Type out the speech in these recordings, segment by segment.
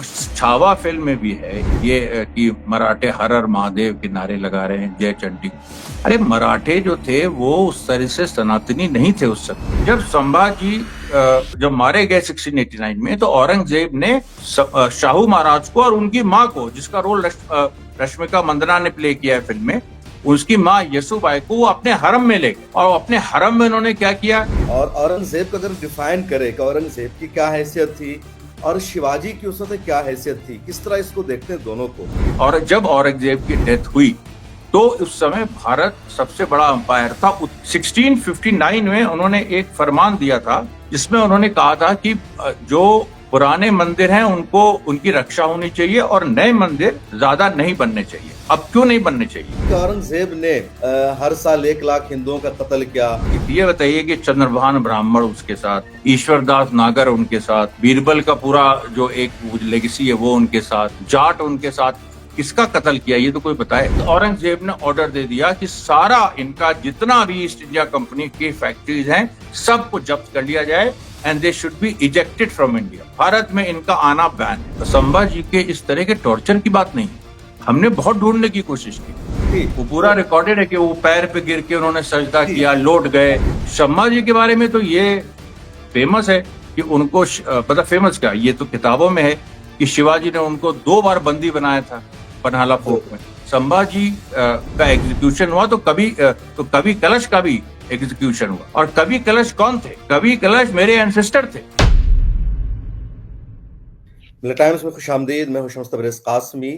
Chhaava film में भी है ये कि मराठे हर हर महादेव के नारे लगा रहे हैं, जय चंडी। अरे मराठे जो थे वो उस तरह से सनातनी नहीं थे उस समय। जब संभाजी जब मारे गए 1689 में, तो औरंगजेब ने शाहू महाराज को और उनकी माँ को, जिसका रोल रश्मिका मंदाना ने प्ले किया है फिल्म में, उसकी माँ यसुबाई को वो अपने हरम में ले गए। और अपने हरम में उन्होंने क्या किया। और औरंगजेब को अगर डिफाइन करे कि औरंगजेब की क्या हैसियत थी और शिवाजी की उस वक्त क्या हैसियत थी, किस तरह इसको देखते हैं दोनों को। और जब औरंगजेब की डेथ हुई तो उस समय भारत सबसे बड़ा अंपायर था। 1659 में उन्होंने एक फरमान दिया था जिसमें उन्होंने कहा था कि जो पुराने मंदिर हैं उनको उनकी रक्षा होनी चाहिए और नए मंदिर ज्यादा नहीं बनने चाहिए। अब क्यों नहीं बनने चाहिए? औरंगजेब ने हर साल 1 लाख हिंदुओं का कत्ल किया। ये बताइए कि चंद्रभान ब्राह्मण उसके साथ, ईश्वरदास नागर उनके साथ, बीरबल का पूरा जो एक लेगेसी है वो उनके साथ, जाट उनके साथ, किसका कत्ल किया ये तो कोई बताए। तो औरंगजेब ने ऑर्डर दे दिया कि सारा इनका जितना भी ईस्ट इंडिया कंपनी की फैक्ट्रीज हैं सबको जब्त कर लिया जाए and they should be ejected from India. Bharat में इनका आना बैन है। संभाजी के इस तरह के टॉर्चर की बात नहीं, हमने बहुत ढूंढने की कोशिश की। वो पूरा रिकॉर्डेड है कि वो पैर पे गिर के उन्होंने सजदा किया, लौट गए। संभाजी के बारे में तो ये फेमस है कि उनको मतलब फेमस क्या, ये तो किताबों में है कि शिवाजी ने उनको 2 बार बंदी बनाया था पन्हाला फोर्ट में। संभाजी का एग्जीक्यूशन हुआ तो कवि कलश का भी एग्जीक्यूशन हुआ। और कवि कलश कौन थे? कवि कलश मेरे एंसेस्टर थे। मिला टाइम्स में खुशामदीद। मैं हूं शम्स तबरेज़ कासमी।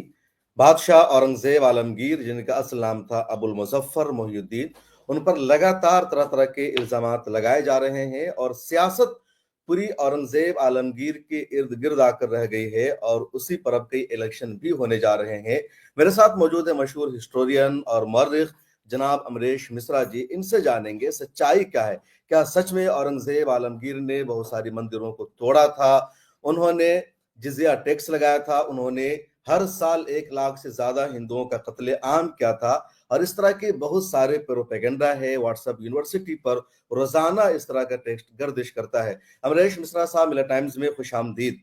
बादशाह औरंगजेब आलमगीर, जिनका असल नाम था अबुल मुजफ्फर मोहिउद्दीन, उन पर लगातार तरह तरह के इल्जामात लगाए जा रहे हैं और सियासत पूरी औरंगजेब आलमगीर के इर्द गिर्द आकर रह गई है और उसी पर अब कई इलेक्शन भी होने जा रहे हैं। मेरे साथ मौजूद है मशहूर हिस्टोरियन और मौर्रिख जनाब अमरेश मिश्रा जी। इनसे जानेंगे सच्चाई क्या है। क्या सच में औरंगजेब आलमगीर ने बहुत सारी मंदिरों को तोड़ा था? उन्होंने जिजिया टैक्स लगाया था? उन्होंने हर साल 1 लाख से ज्यादा हिंदुओं का कत्ले आम किया था? और इस तरह के बहुत सारे प्रोपेगेंडा है। व्हाट्सएप यूनिवर्सिटी पर रोजाना इस तरह का टेक्स्ट गर्दिश करता है। अमरेश मिश्रा साहब, मिला टाइम्स में खुशामदीद।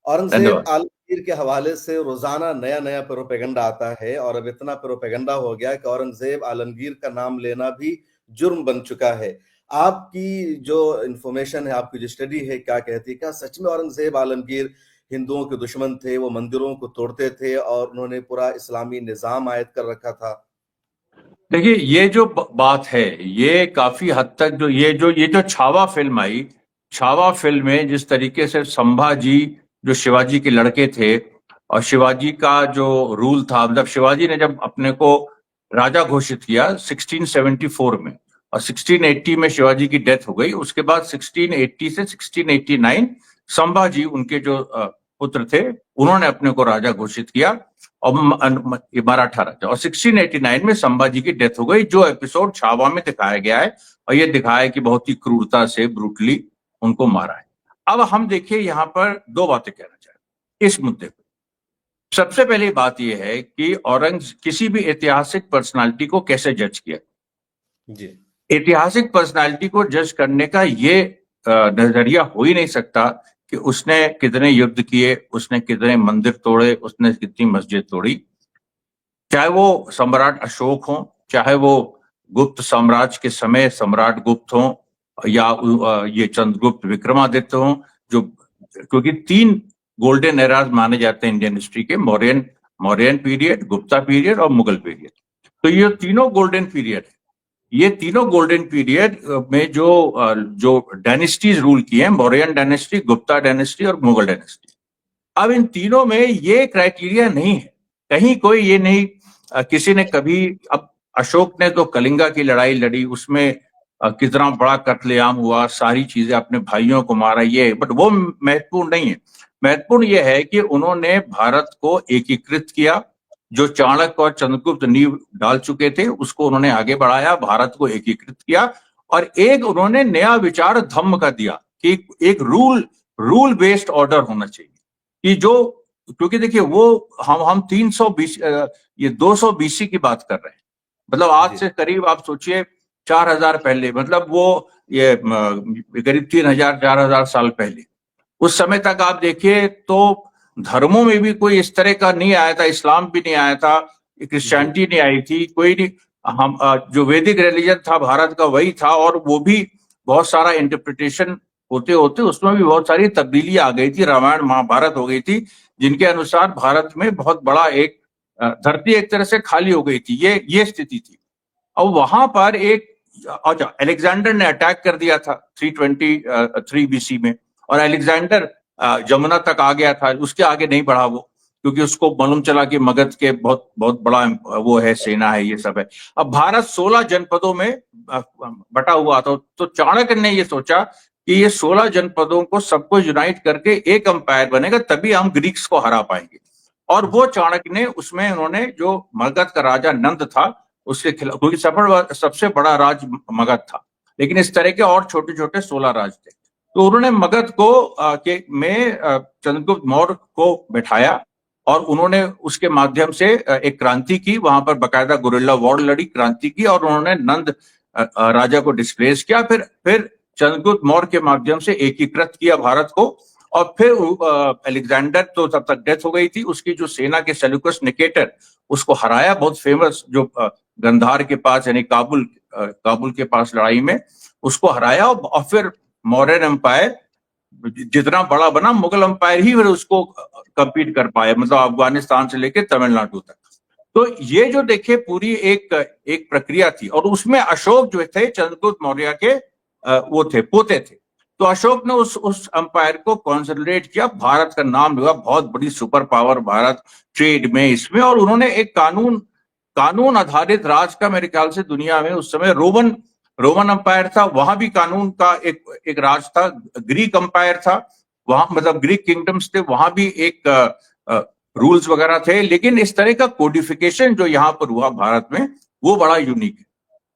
औरंगजेब आलमगीर के हवाले से रोजाना नया नया प्रोपेगेंडा आता है और अब इतना प्रोपेगेंडा हो गया कि औरंगजेब आलमगीर का नाम लेना भी जुर्म बन चुका है। आपकी जो इंफॉर्मेशन है, आपकी जो स्टडी है, क्या कहती है? क्या सच में औरंगजेब आलमगीर हिंदुओं के दुश्मन थे? वो मंदिरों को तोड़ते थे और उन्होंने पूरा इस्लामी निजाम आयद कर रखा था? देखिए, ये जो बात है ये काफी हद तक ये जो छावा फिल्म आई, छावा फिल्म में जिस तरीके से संभाजी जो शिवाजी के लड़के थे और शिवाजी का जो रूल था, मतलब शिवाजी ने जब अपने को राजा घोषित किया 1674 में और 1680 में शिवाजी की डेथ हो गई। उसके बाद 1680 से 1689 संभाजी उनके जो पुत्र थे उन्होंने अपने को राजा घोषित किया और मराठा राजा। और 1689 में संभाजी की डेथ हो गई, जो एपिसोड छावा में दिखाया गया है। और ये दिखाया कि बहुत ही क्रूरता से ब्रूटली उनको मारा है। अब हम देखिए यहाँ पर 2 बातें कहना चाहें इस मुद्दे पर। सबसे पहली बात यह है कि किसी भी ऐतिहासिक पर्सनालिटी को कैसे जज किया जी। ऐतिहासिक पर्सनालिटी को जज करने का ये नजरिया हो ही नहीं सकता कि उसने कितने युद्ध किए, उसने कितने मंदिर तोड़े, उसने कितनी मस्जिद तोड़ी। चाहे वो सम्राट अशोक हो, चाहे वो गुप्त साम्राज्य के समय सम्राट गुप्त हो, या ये चंद्रगुप्त विक्रमादित्य हो, जो क्योंकि 3 गोल्डन एराज माने जाते हैं इंडियन हिस्ट्री के, मौर्यन पीरियड, गुप्ता पीरियड और मुगल पीरियड। तो ये तीनों गोल्डन पीरियड है। ये तीनों गोल्डन पीरियड में जो डायनेस्टीज रूल की हैं, मौर्यन डायनेस्टी, गुप्ता डायनेस्टी और मुगल डायनेस्टी, अब इन तीनों में ये क्राइटेरिया नहीं है। कहीं कोई ये नहीं, किसी ने कभी, अब अशोक ने तो कलिंगा की लड़ाई लड़ी, उसमें कितना बड़ा कत्लेआम हुआ, सारी चीजें, अपने भाइयों को मारा, ये, बट वो महत्वपूर्ण नहीं है। महत्वपूर्ण यह है कि उन्होंने भारत को एकीकृत किया। जो चाणक्य और चंद्रगुप्त नींव डाल चुके थे उसको उन्होंने आगे बढ़ाया, भारत को एकीकृत किया। और एक उन्होंने नया विचार धम्म का दिया कि एक रूल बेस्ड ऑर्डर होना चाहिए, कि जो, क्योंकि देखिए वो हम 320 ये 200 BC की बात कर रहे हैं। मतलब आज से करीब आप सोचिए 4000 पहले, मतलब वो ये करीब 3000 4000 साल पहले। उस समय तक आप देखिए तो धर्मों में भी कोई इस तरह का नहीं आया था, इस्लाम भी नहीं आया था, क्रिश्चियनिटी नहीं आई थी, कोई नहीं। हम जो वैदिक रिलीजन था भारत का वही था, और वो भी बहुत सारा इंटरप्रिटेशन होते होते उसमें भी बहुत सारी तब्दीली आ गई थी, रामायण महाभारत हो गई थी, जिनके अनुसार भारत में बहुत बड़ा एक धरती एक तरह से खाली हो गई थी, ये स्थिति थी। अब वहां पर एक अलेक्जेंडर ने अटैक कर दिया था 323 बीसी में, और अलेक्जेंडर जमुना तक आ गया था, उसके आगे नहीं बढ़ा वो, क्योंकि उसको मालूम चला कि मगध के बहुत बहुत बड़ा वो है, सेना है, ये सब है। अब भारत 16 जनपदों में बटा हुआ था, तो चाणक्य ने ये सोचा कि ये 16 जनपदों को सबको यूनाइट करके एक अंपायर बनेगा, तभी हम ग्रीक्स को हरा पाएंगे। और वो चाणक्य ने उसमें उन्होंने जो मगध का राजा नंद था उसके खिलाफ, क्योंकि सबसे बड़ा राज मगध था, लेकिन इस तरह के और छोटे छोटे 16 राज थे, तो उन्होंने मगध को में चंद्रगुप्त मौर्य को बैठाया, और उन्होंने उसके माध्यम से एक क्रांति की, वहां पर बकायदा गुरिल्ला वॉर लड़ी, क्रांति की, और उन्होंने नंद राजा को डिस्प्लेस किया। फिर चंद्रगुप्त मौर्य के माध्यम से एकीकृत किया भारत को, और फिर अलेक्जेंडर तो तब तक डेथ हो गई थी, उसकी जो सेना के सेल्यूकस निकेटर उसको हराया, बहुत फेमस, जो गंधार के पास यानी काबुल के पास लड़ाई में उसको हराया, और फिर मौर्यन एम्पायर जितना बड़ा बना, मुगल एम्पायर ही फिर उसको कंपीट कर पाए, मतलब अफगानिस्तान से लेकर तमिलनाडु तक। तो ये जो देखिए पूरी एक प्रक्रिया थी, और उसमें अशोक जो थे चंद्रगुप्त मौर्य के वो थे, पोते थे, तो अशोक ने उस अंपायर को कंसोलिडेट किया, भारत का नाम हुआ बहुत बड़ी सुपर पावर भारत, ट्रेड में, इसमें, और उन्होंने एक कानून आधारित राज का, मेरे ख्याल से दुनिया में उस समय रोमन अंपायर था, वहां भी कानून का एक राज था, ग्रीक अंपायर था, वहां मतलब ग्रीक किंगडम्स थे, वहां भी एक रूल्स वगैरह थे, लेकिन इस तरह का कोडिफिकेशन जो यहाँ पर हुआ भारत में वो बड़ा यूनिक है,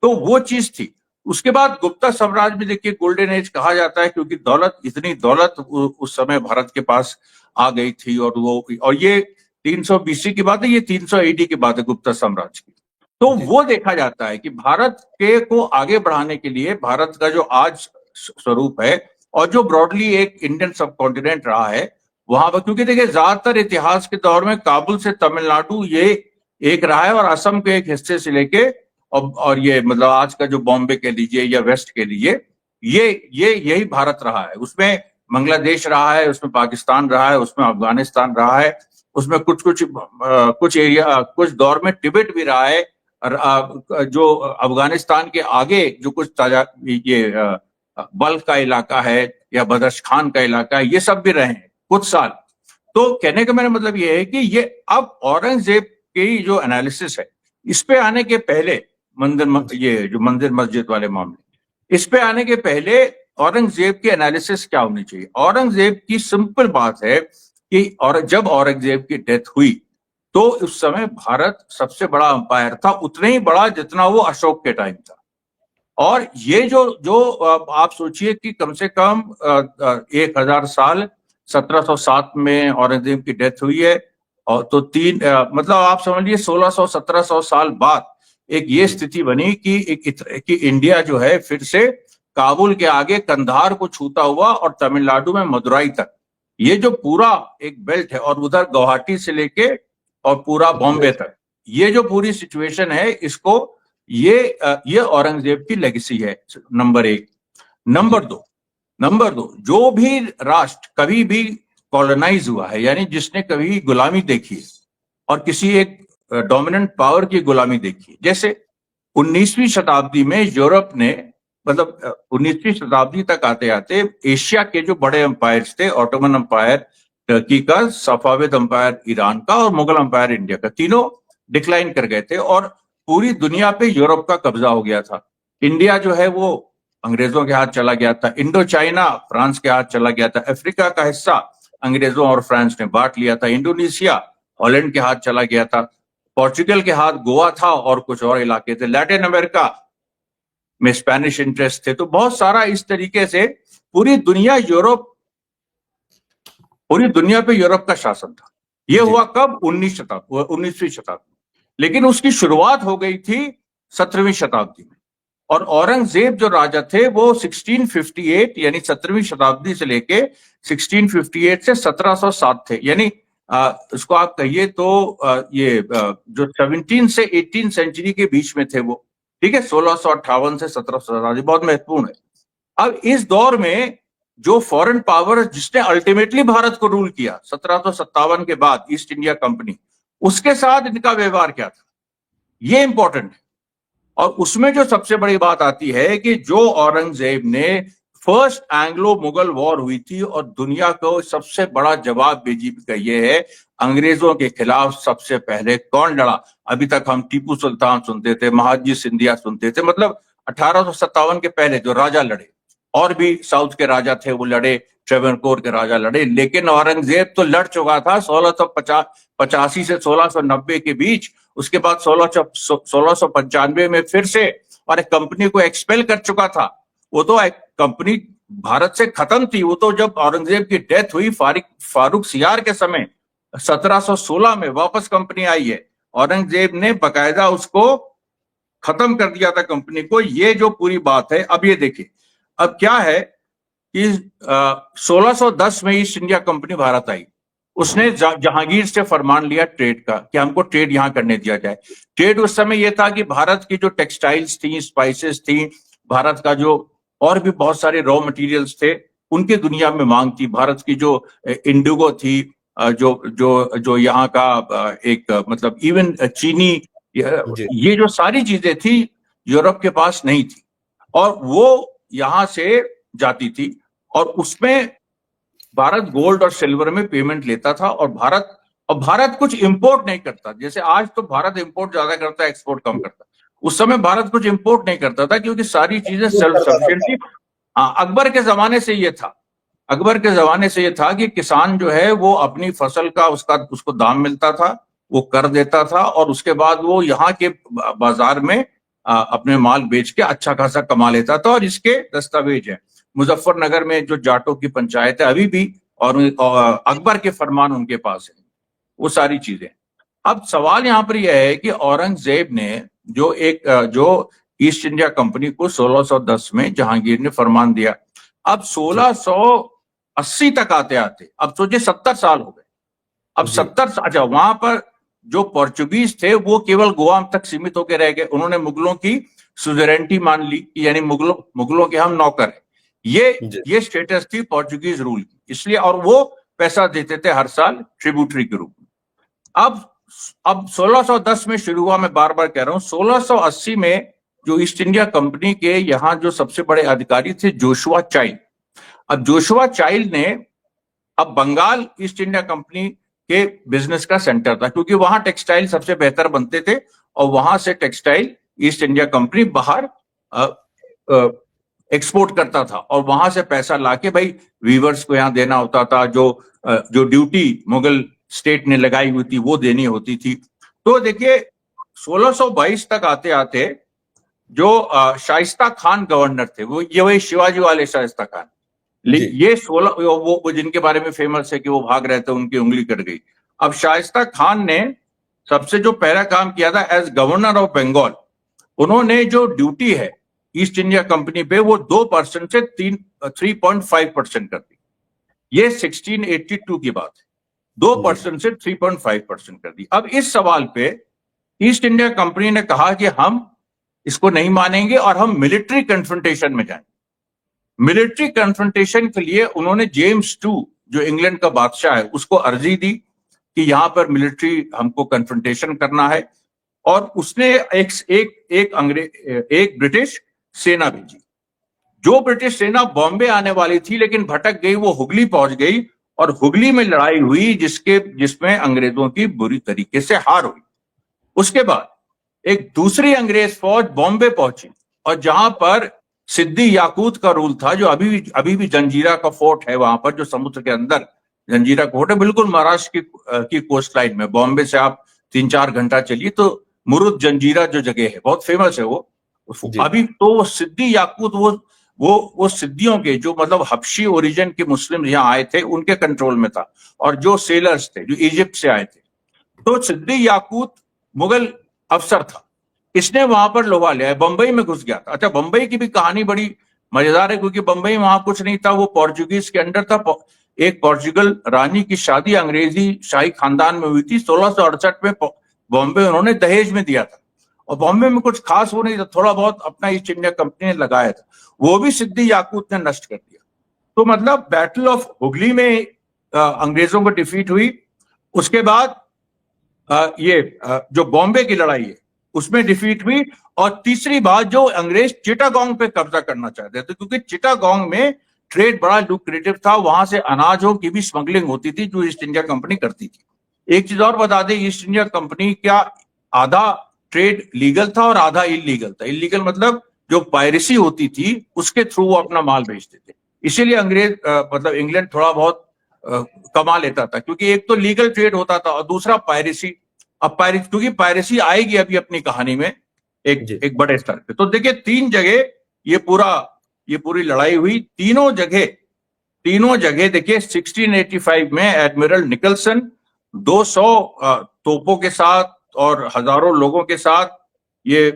तो वो चीज थी। उसके बाद गुप्ता साम्राज्य में देखिए गोल्डन एज कहा जाता है, क्योंकि इतनी दौलत उस समय भारत के पास आ गई थी, और ये 300 बीसी की बात है, ये 300 एडी की बात है गुप्ता साम्राज्य की। तो वो देखा जाता है कि भारत के को आगे बढ़ाने के लिए भारत का जो आज स्वरूप है, और जो ब्रॉडली एक इंडियन सब कॉन्टिनेंट रहा है वहां पर, क्योंकि देखिए ज्यादातर इतिहास के दौर में काबुल से तमिलनाडु ये एक रहा है, और असम के एक हिस्से से लेके और ये मतलब आज का जो बॉम्बे कह लीजिए या वेस्ट कह लीजिए, ये यही भारत रहा है। उसमें बांग्लादेश रहा है, उसमें पाकिस्तान रहा है, उसमें अफगानिस्तान रहा है, उसमें कुछ एरिया, कुछ दौर में तिब्बत भी रहा है, और जो अफगानिस्तान के आगे जो कुछ ताजा ये बल्ख का इलाका है या बदख्शान का इलाका है, ये सब भी रहे हैं कुछ साल। तो कहने का मेरा मतलब ये है कि ये अब औरंगजेब की जो एनालिसिस है, इस पे आने के पहले ये जो मंदिर मस्जिद वाले मामले, इस पे आने के पहले औरंगजेब की एनालिसिस क्या होनी चाहिए? औरंगजेब की सिंपल बात है कि और जब औरंगजेब की डेथ हुई तो उस समय भारत सबसे बड़ा अंपायर था, उतना ही बड़ा जितना वो अशोक के टाइम था। और ये जो आप सोचिए कि कम से कम 1000 साल, 1707 में औरंगजेब की डेथ हुई है, और तो मतलब आप समझिए 1600-1700 साल बाद एक ये स्थिति बनी कि इंडिया जो है फिर से काबुल के आगे कंधार को छूता हुआ और तमिलनाडु में मदुराई तक, ये जो पूरा एक बेल्ट है, और उधर गुवाहाटी से लेके और पूरा बॉम्बे तक, ये जो पूरी सिचुएशन है, इसको ये औरंगजेब की लेगेसी है, नंबर एक। नंबर दो, जो भी राष्ट्र कभी भी कॉलोनाइज हुआ है, यानी जिसने कभी गुलामी देखी है और किसी एक डोमिनेंट पावर की गुलामी देखी है, जैसे 19वीं शताब्दी में यूरोप ने, मतलब 19वीं शताब्दी तक आते आते एशिया के जो बड़े एम्पायर्स थे, ऑटोमन एम्पायर टर्की का, सफाविद एम्पायर ईरान का, और मुगल एम्पायर इंडिया का, तीनों डिक्लाइन कर गए थे, और पूरी दुनिया पे यूरोप का कब्जा हो गया था। इंडिया जो है वो अंग्रेजों के हाथ चला गया था, इंडो चाइना फ्रांस के हाथ चला गया था, अफ्रीका का हिस्सा अंग्रेजों और फ्रांस ने बांट लिया था, इंडोनेशिया हॉलैंड के हाथ चला गया था, पोर्चुगल के हाथ गोवा था और कुछ और इलाके थे, लैटिन अमेरिका में स्पेनिश इंटरेस्ट थे। तो बहुत सारा इस तरीके से पूरी दुनिया पे यूरोप का शासन था। यह हुआ कब? 19वीं शताब्दी। लेकिन उसकी शुरुआत हो गई थी 17वीं शताब्दी में, और औरंगजेब जो राजा थे वो 1658 यानी 17वीं शताब्दी से लेके 1658 से 1707 थे, यानी उसको आप कहिए तो जो 17 से 18 सेंचुरी के बीच में थे वो, ठीक है, 1658 से 1757, बहुत महत्वपूर्ण है। अब इस दौर में जो फॉरेन पावर जिसने अल्टीमेटली भारत को रूल किया 1757 के बाद, ईस्ट इंडिया कंपनी, उसके साथ इनका व्यवहार क्या था, ये इंपॉर्टेंट है। और उसमें जो सबसे बड़ी बात आती है कि जो औरंगजेब ने फर्स्ट एंग्लो मुगल वॉर हुई थी और दुनिया को सबसे बड़ा जवाब बीजेपी का ये है, अंग्रेजों के खिलाफ सबसे पहले कौन लड़ा। अभी तक हम टीपू सुल्तान सुनते थे, महादजी सिंधिया सुनते थे, मतलब 1857 के पहले जो राजा लड़े, और भी साउथ के राजा थे वो लड़े, ट्रेवनकोर के राजा लड़े, लेकिन औरंगजेब तो लड़ चुका था 1685 से 1690 के बीच। उसके बाद 1695 में फिर से, और एक कंपनी को एक्सपेल कर चुका था। वो तो एक कंपनी भारत से खत्म थी, वो तो जब औरंगजेब की डेथ हुई फारूक सियार के समय 1716 में वापस कंपनी आई है। औरंगजेब ने बकायदा उसको खत्म कर दिया था कंपनी को। ये जो पूरी बात है, अब ये देखिए, अब क्या है कि 1610 में ईस्ट इंडिया कंपनी भारत आई। उसने जहांगीर से फरमान लिया ट्रेड का कि हमको ट्रेड यहां करने दिया जाए। ट्रेड उस समय यह था कि भारत की जो टेक्सटाइल्स थी, स्पाइसेस थी, भारत का जो और भी बहुत सारे रॉ मटेरियल्स थे, उनकी दुनिया में मांग थी। भारत की जो इंडिगो थी, जो जो जो यहाँ का एक मतलब इवन चीनी, ये जो सारी चीजें थी यूरोप के पास नहीं थी, और वो यहां से जाती थी, और उसमें भारत गोल्ड और सिल्वर में पेमेंट लेता था। और भारत कुछ इंपोर्ट नहीं करता, जैसे आज तो भारत इंपोर्ट ज्यादा करता है, एक्सपोर्ट कम करता है। उस समय भारत कुछ इंपोर्ट नहीं करता था, क्योंकि सारी चीजें सेल्फ सफिशिएंट थी। अकबर के जमाने से ये था, अकबर के जमाने से ये था कि किसान जो है वो अपनी फसल का उसको दाम मिलता था, वो कर देता था, और उसके बाद वो यहाँ के बाजार में अपने माल बेच के अच्छा खासा कमा लेता था। और इसके दस्तावेज है, मुजफ्फरनगर में जो जाटों की पंचायत है अभी भी, और अकबर के फरमान उनके पास है, वो सारी चीजें। अब सवाल यहाँ पर यह है कि औरंगजेब ने जो ईस्ट इंडिया कंपनी को 1610 में जहांगीर ने फरमान दिया, अब 1680 तक आते आते, अब सोचिए 70 साल हो गए। अब 70, अच्छा, वहां पर जो पोर्चुगीज थे वो केवल गोवा तक सीमित होकर रह गए। उन्होंने मुगलों की सुजरेंटी मान ली, यानी मुगलों के हम नौकर हैं। ये स्टेटस थी पोर्चुगीज रूल की, इसलिए, और वो पैसा देते थे हर साल ट्रिब्यूटरी के रूप में। अब 1610 में शुरू हुआ, मैं बार बार कह रहा हूं। 1680 में जो ईस्ट इंडिया कंपनी के यहां जो सबसे बड़े अधिकारी थे जोशुआ चाइल्ड, अब जोशुआ चाइल्ड ने, अब बंगाल ईस्ट इंडिया कंपनी के बिजनेस का सेंटर था, क्योंकि वहां टेक्सटाइल सबसे बेहतर बनते थे, और वहां से टेक्सटाइल ईस्ट इंडिया कंपनी बाहर एक्सपोर्ट करता था, और वहां से पैसा लाके भाई वीवर्स को यहां देना होता था, जो ड्यूटी मुगल स्टेट ने लगाई हुई थी वो देनी होती थी। तो देखिए 1622 तक आते आते जो शाइस्ता खान गवर्नर थे, ये वही शिवाजी वाले शाइस्ता खान, ये 16 वो जिनके बारे में फेमस है कि वो भाग रहे थे, उनकी उंगली कट गई। अब शाइस्ता खान ने सबसे जो पहला काम किया था एज गवर्नर ऑफ बंगाल, उन्होंने जो ड्यूटी है ईस्ट इंडिया कंपनी पे वो 2% से 3.5% कर दी। ये 1682 की बात है, 2% से 3.5% कर दी। अब इस सवाल पे ईस्ट इंडिया कंपनी ने कहा कि हम इसको नहीं मानेंगे और हम मिलिट्री कन्फ्रंटेशन में जाएंगे। मिलिट्री कन्फ्रंटेशन के लिए उन्होंने जेम्स II, जो इंग्लैंड का बादशाह है, उसको अर्जी दी कि यहां पर मिलिट्री हमको कन्फ्रंटेशन करना है। और उसने एक ब्रिटिश सेना भेजी। जो ब्रिटिश सेना बॉम्बे आने वाली थी लेकिन भटक गई, वो हुगली पहुंच गई, और हुगली में लड़ाई हुई जिसमें अंग्रेजों की बुरी तरीके से हार हुई। उसके बाद एक दूसरी अंग्रेज फौज बॉम्बे पहुंची, और जहां पर सिद्दी याकूत का रूल था, जो अभी भी जंजीरा का फोर्ट है वहां पर, जो समुद्र के अंदर जंजीरा फोर्ट है, बिल्कुल महाराष्ट्र की कोस्ट लाइन में। बॉम्बे से आप 3-4 घंटा चलिए तो मुरुद जंजीरा जो जगह है, बहुत फेमस है वो। अभी तो वो सिद्दी याकूत, वो सिद्दियों के जो मतलब हबशी ओरिजिन के मुस्लिम यहाँ आए थे, उनके कंट्रोल में था, और जो सेलर्स थे जो इजिप्ट से आए थे। तो सिद्दी याकूत मुगल अफसर था, इसने वहां पर लोहा लिया, बंबई में घुस गया था। अच्छा, बंबई की भी कहानी बड़ी मजेदार है, क्योंकि बंबई वहां कुछ नहीं था, वो पोर्चुगीज के अंडर था। एक पोर्चुगल रानी की शादी अंग्रेजी शाही खानदान में हुई थी 1668 में। बॉम्बे उन्होंने दहेज में दिया था, और बॉम्बे में कुछ खास वो नहीं था, थोड़ा बहुत अपना ईस्ट इंडिया कंपनी ने लगाया था, वो भी सिद्दी याकूत ने नष्ट कर दिया। तो मतलब बैटल ऑफ हुगली में अंग्रेजों को डिफीट हुई। उसके बाद जो बॉम्बे की लड़ाई है उसमें डिफीट हुई। और तीसरी बात, जो अंग्रेज चिटागोंग पे कब्जा करना चाहते थे, क्योंकि चिटागोंग में ट्रेड बड़ा लुक्रेटिव था, वहां से अनाजों की भी स्मगलिंग होती थी जो ईस्ट इंडिया कंपनी करती थी। एक चीज और बता दें, ईस्ट इंडिया कंपनी क्या आधा ट्रेड लीगल था और आधा इलीगल था। इलीगल मतलब जो पायरेसी होती थी उसके थ्रू वो अपना माल बेचते थे, इसीलिए अंग्रेज मतलब इंग्लैंड थोड़ा बहुत कमा लेता था, क्योंकि एक तो लीगल ट्रेड होता था और दूसरा पायरेसी। अब क्योंकि पायरेसी आएगी अभी अपनी कहानी में एक बड़े स्तर पे। तो देखिए, 3 जगह ये पूरी लड़ाई हुई। तीनों जगह देखिए, 1685 में एडमिरल निकलसन 200 तोपों के साथ और हजारों लोगों के साथ ये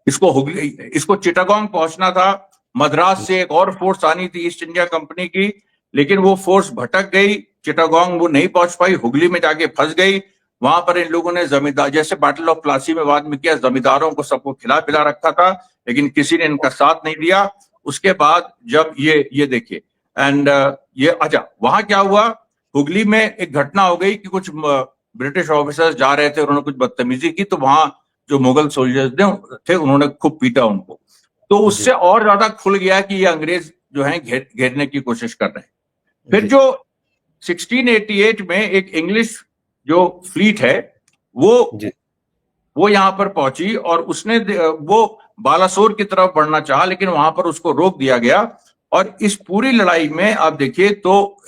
इसको चिटागोंग पहुंचना था। मद्रास से एक और फोर्स आनी थी ईस्ट इंडिया कंपनी की, लेकिन वो फोर्स भटक गई, चिटागोंग वो नहीं पहुंच पाई, हुगली में जाके फंस गई। वहां पर इन लोगों ने जमींदार, जैसे बैटल ऑफ प्लासी में बाद में किया, जमींदारों को सबको खिला पिला रखा था, लेकिन किसी ने इनका साथ नहीं दिया। उसके बाद जब ये देखिए एंड ये अच्छा, वहां क्या हुआ, हुगली में एक घटना हो गई कि कुछ ब्रिटिश ऑफिसर्स जा रहे थे, उन्होंने कुछ बदतमीजी की, तो वहां जो मुगल सोल्जर्स थे उन्होंने खूब पीटा उनको। तो उससे और ज्यादा खुल गया कि ये अंग्रेज जो है घेरने की कोशिश कर रहे हैं। फिर जो 1688 में एक इंग्लिश जो फ्लीट है वो यहां पर पहुंची और उसने वो बालासोर की तरफ बढ़ना चाहा, लेकिन वहां पर उसको रोक दिया गया। और इस पूरी लड़ाई में आप देखिए तो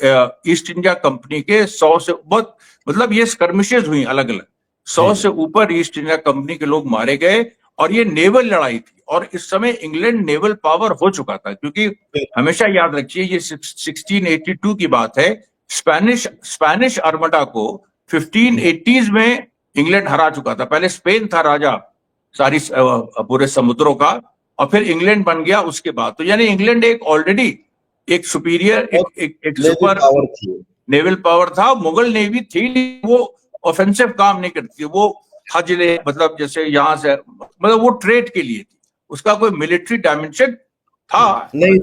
ईस्ट इंडिया कंपनी के 100 से बहुत, मतलब ये स्कर्मिशेस हुई अलग अलग, 100 से ऊपर ईस्ट इंडिया कंपनी के लोग मारे गए। और ये नेवल लड़ाई थी, और इस समय इंग्लैंड नेवल पावर हो चुका था, क्योंकि हमेशा याद रखिए ये 1682 की बात है। स्पेनिश आर्मडा को 1580s में इंग्लैंड हरा चुका था। पहले स्पेन था राजा सारी पूरे समुद्रों का, और फिर इंग्लैंड बन गया उसके बाद। तो यानी इंग्लैंड एक ऑलरेडी एक सुपीरियर एक सुपर नेवल पावर था। मुगल नेवी थी, वो ऑफेंसिव काम नहीं करती, वो हजले मतलब जैसे यहां से, मतलब वो ट्रेड के लिए थी, उसका कोई मिलिट्री डायमेंशन था नहीं।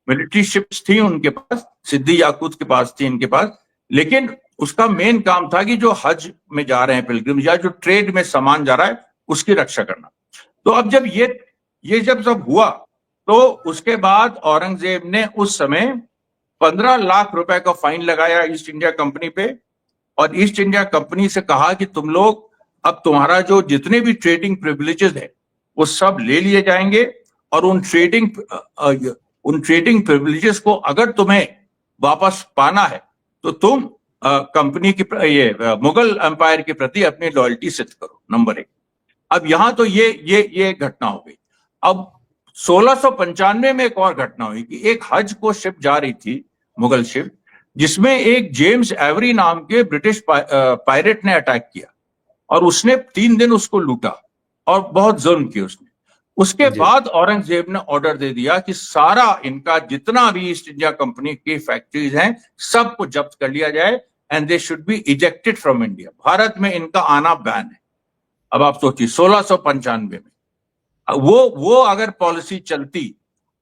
मिलिट्री शिप्स थी उनके पास, सिद्दी याकूत के पास थी, इनके पास, लेकिन उसका मेन काम था कि जो हज में जा रहे हैं पिलग्रिम या जो ट्रेड में सामान जा रहा है उसकी रक्षा करना। तो अब जब ये जब सब हुआ, तो उसके बाद औरंगजेब ने उस समय 15 लाख रुपए का फाइन लगाया ईस्ट इंडिया कंपनी पे, और ईस्ट इंडिया कंपनी से कहा कि तुम लोग, अब तुम्हारा जो जितने भी ट्रेडिंग प्रिविलेजेस है वो सब ले लिए जाएंगे, और उन ट्रेडिंग प्रिविलेजेस को अगर तुम्हें वापस पाना है तो तुम कंपनी की मुगल एम्पायर के प्रति अपनी लॉयल्टी सिद्ध करो, नंबर 1। अब यहां तो ये घटना हो गई। अब 1695 में एक और घटना हुई कि एक हज को शिप जा रही थी, मुगल शिप, जिसमें एक जेम्स एवरी नाम के ब्रिटिश पायरेट ने अटैक किया, और उसने 3 दिन उसको लूटा और बहुत जुल्म किया उसने। उसके बाद औरंगजेब ने ऑर्डर दे दिया कि सारा इनका जितना भी ईस्ट इंडिया कंपनी की फैक्ट्रीज हैं सबको जब्त कर लिया जाए, and they should be ejected from India. Bharat में इनका आना बैन है। अब आप सोचिए 1695 में वो अगर पॉलिसी चलती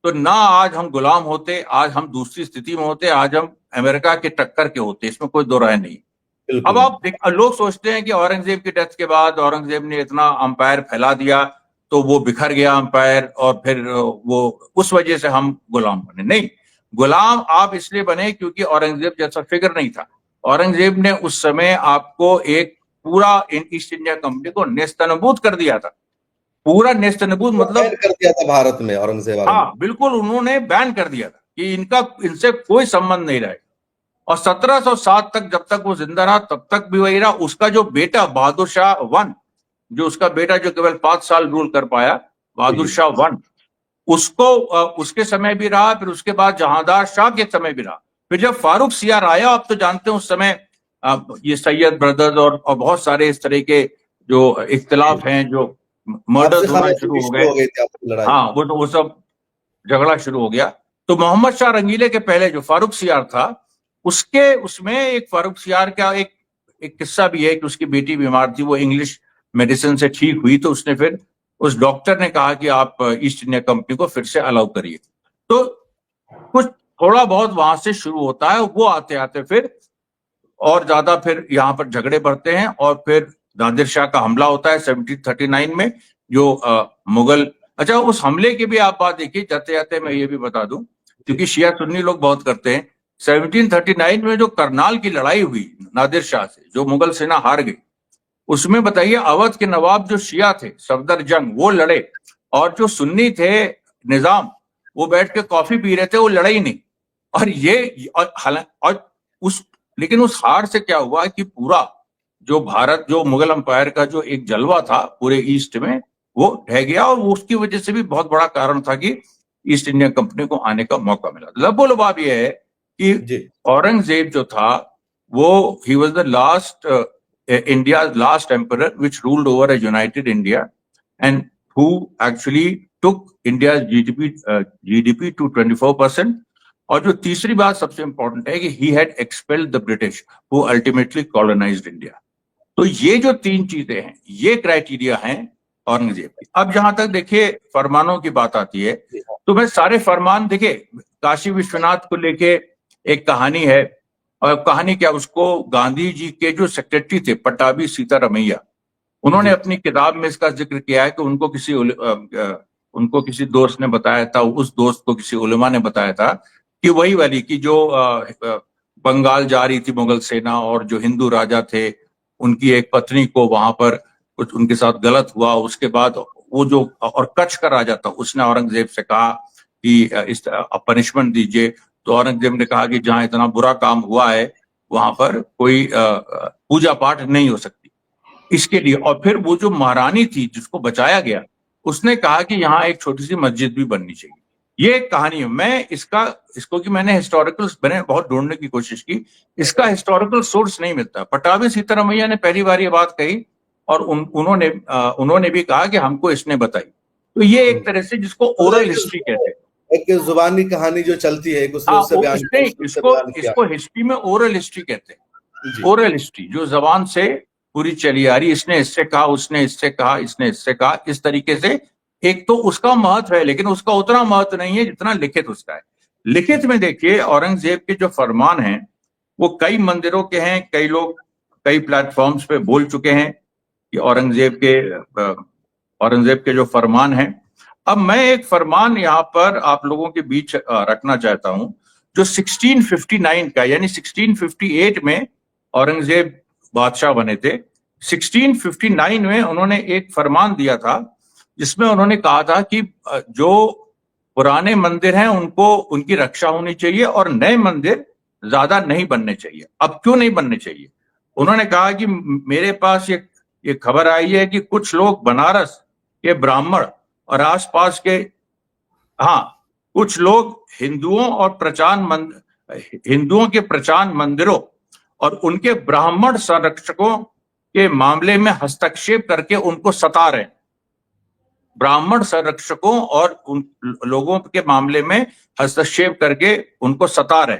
तो ना आज हम गुलाम होते, आज हम दूसरी स्थिति में होते, आज हम अमेरिका के टक्कर के होते, इसमें कोई दो राय नहीं। अब आप लोग सोचते हैं कि औरंगजेब की डेथ के बाद औरंगजेब ने इतना अंपायर फैला दिया तो वो बिखर गया अंपायर, और फिर वो उस वजह से हम गुलाम बने। नहीं, गुलाम आप इसलिए बने क्योंकि औरंगजेब जैसा फिगर नहीं था। औरंगजेब ने उस समय आपको एक पूरा ईस्ट इंडिया कंपनी को नेस्तनाबूद कर दिया था, पूरा नेस्तनाबूद, मतलब बैन कर दिया था भारत में औरंगजेब। हाँ बिल्कुल, उन्होंने बैन कर दिया था कि इनसे कोई संबंध नहीं रहेगा। और 1707 तक जब तक वो जिंदा रहा तब तक भी वही रहा। उसका जो बेटा बहादुर शाह 1, जो उसका बेटा जो केवल 5 साल रूल कर पाया, बहादुर शाह 1, उसको उसके समय भी रहा, फिर उसके बाद जहांदार शाह के समय भी रहा। फिर जब फारूक सियार आया, आप तो जानते हैं उस समय ये सैयद ब्रदर्स और बहुत सारे इस तरह के जो इख्तिलाफ हैं, जो मर्डर्स होना शुरू हो गए, हाँ वो सब झगड़ा शुरू हो गया। तो मोहम्मद शाह रंगीले के पहले जो फारूक सियार था, उसमें एक फारूक सियार का एक किस्सा भी है कि उसकी बेटी बीमार थी, वो इंग्लिश मेडिसिन से ठीक हुई, तो उसने फिर उस डॉक्टर ने कहा कि आप ईस्ट इंडिया कंपनी को फिर से अलाउ करिए। तो कुछ थोड़ा बहुत वहां से शुरू होता है, वो आते आते फिर और ज्यादा फिर यहाँ पर झगड़े बढ़ते हैं, और फिर नादिर शाह का हमला होता है 1739 में, जो मुगल। अच्छा, उस हमले की भी आप बात देखिए, जाते जाते मैं ये भी बता दूं, क्योंकि शिया सुन्नी लोग बहुत करते हैं। 1739 में जो करनाल की लड़ाई हुई नादिर शाह से, जो मुगल सेना हार गई, उसमें बताइए अवध के नवाब जो शिया थे सफदर जंग, वो लड़े, और जो सुन्नी थे निजाम, वो बैठ के कॉफी पी रहे थे, वो लड़े ही नहीं। और ये और उस लेकिन उस हार से क्या हुआ कि पूरा जो भारत, जो मुगल अंपायर का जो एक जलवा था पूरे ईस्ट में, वो ढह गया, और उसकी वजह से भी बहुत बड़ा कारण था कि ईस्ट इंडिया कंपनी को आने का मौका मिला। लबोलबाब ये है कि औरंगजेब जो था, वो he was the last India's last emperor which ruled over a united India, and who actually took India's GDP to 24%. और जो तीसरी बात सबसे इंपॉर्टेंट है कि he had expelled the British who ultimately colonized India. तो ये जो तीन चीजें हैं, ये क्राइटेरिया हैं औरंगजेब की। अब जहां तक देखिए फरमानों की बात आती है, तो मैं सारे फरमान, देखिए काशी विश्वनाथ को लेके एक कहानी है, और कहानी क्या, उसको गांधी जी के जो सेक्रेटरी थे पट्टाभी सीतारमैया, उन्होंने अपनी किताब में इसका जिक्र किया है कि उनको किसी दोस्त ने बताया था, उस दोस्त को किसी उलेमा ने बताया था कि वही वाली कि जो बंगाल जा रही थी मुगल सेना, और जो हिंदू राजा थे उनकी एक पत्नी को वहां पर कुछ उनके साथ गलत हुआ, उसके बाद वो जो, और कच्छ का राजा था, उसने औरंगजेब से कहा कि इस पनिशमेंट दीजिए। तो औरंगजेब ने कहा कि जहां इतना बुरा काम हुआ है वहां पर कोई पूजा पाठ नहीं हो सकती, इसके लिए। और फिर वो जो महारानी थी जिसको बचाया गया, उसने कहा कि यहाँ एक छोटी सी मस्जिद भी बननी चाहिए। ये एक कहानी है। मैं इसको कि मैंने बहुत ढूंढने की कोशिश की, इसका हिस्टोरिकल सोर्स नहीं मिलता। पट्टाभी सीतारमैया ने पहली बार ये बात कही, और उन्होंने भी कहा कि हमको इसने बताई। तो ये एक तरह से जिसको ओरल हिस्ट्री कहते हैं, एक जुबानी कहानी जो चलती है, इसको हिस्ट्री में ओरल हिस्ट्री कहते हैं। ओरल हिस्ट्री जो जबान से पूरी चली आ रही, इसने इससे कहा, उसने इससे कहा, इसने इससे कहा, इस तरीके से। एक तो उसका महत्व है, लेकिन उसका उतना महत्व नहीं है जितना लिखित उसका है। लिखित में देखिए औरंगजेब के जो फरमान हैं वो कई मंदिरों के हैं, कई लोग कई प्लेटफॉर्म्स पे बोल चुके हैं कि औरंगजेब के जो फरमान हैं। अब मैं एक फरमान यहाँ पर आप लोगों के बीच रखना चाहता हूं, जो 1659 का, यानी 1658 में औरंगजेब बादशाह बने थे। 1659 में उन्होंने एक फरमान दिया था जिसमें उन्होंने कहा था कि जो पुराने मंदिर हैं उनको, उनकी रक्षा होनी चाहिए, और नए मंदिर ज्यादा नहीं बनने चाहिए। अब क्यों नहीं बनने चाहिए? उन्होंने कहा कि मेरे पास ये खबर आई है कि कुछ लोग बनारस के ब्राह्मण और आसपास के, कुछ लोग हिंदुओं के प्रचान मंदिरों और उनके ब्राह्मण संरक्षकों के मामले में हस्तक्षेप करके उनको सता रहे। ब्राह्मण संरक्षकों और उन लोगों के मामले में हस्तक्षेप करके उनको सता रहे।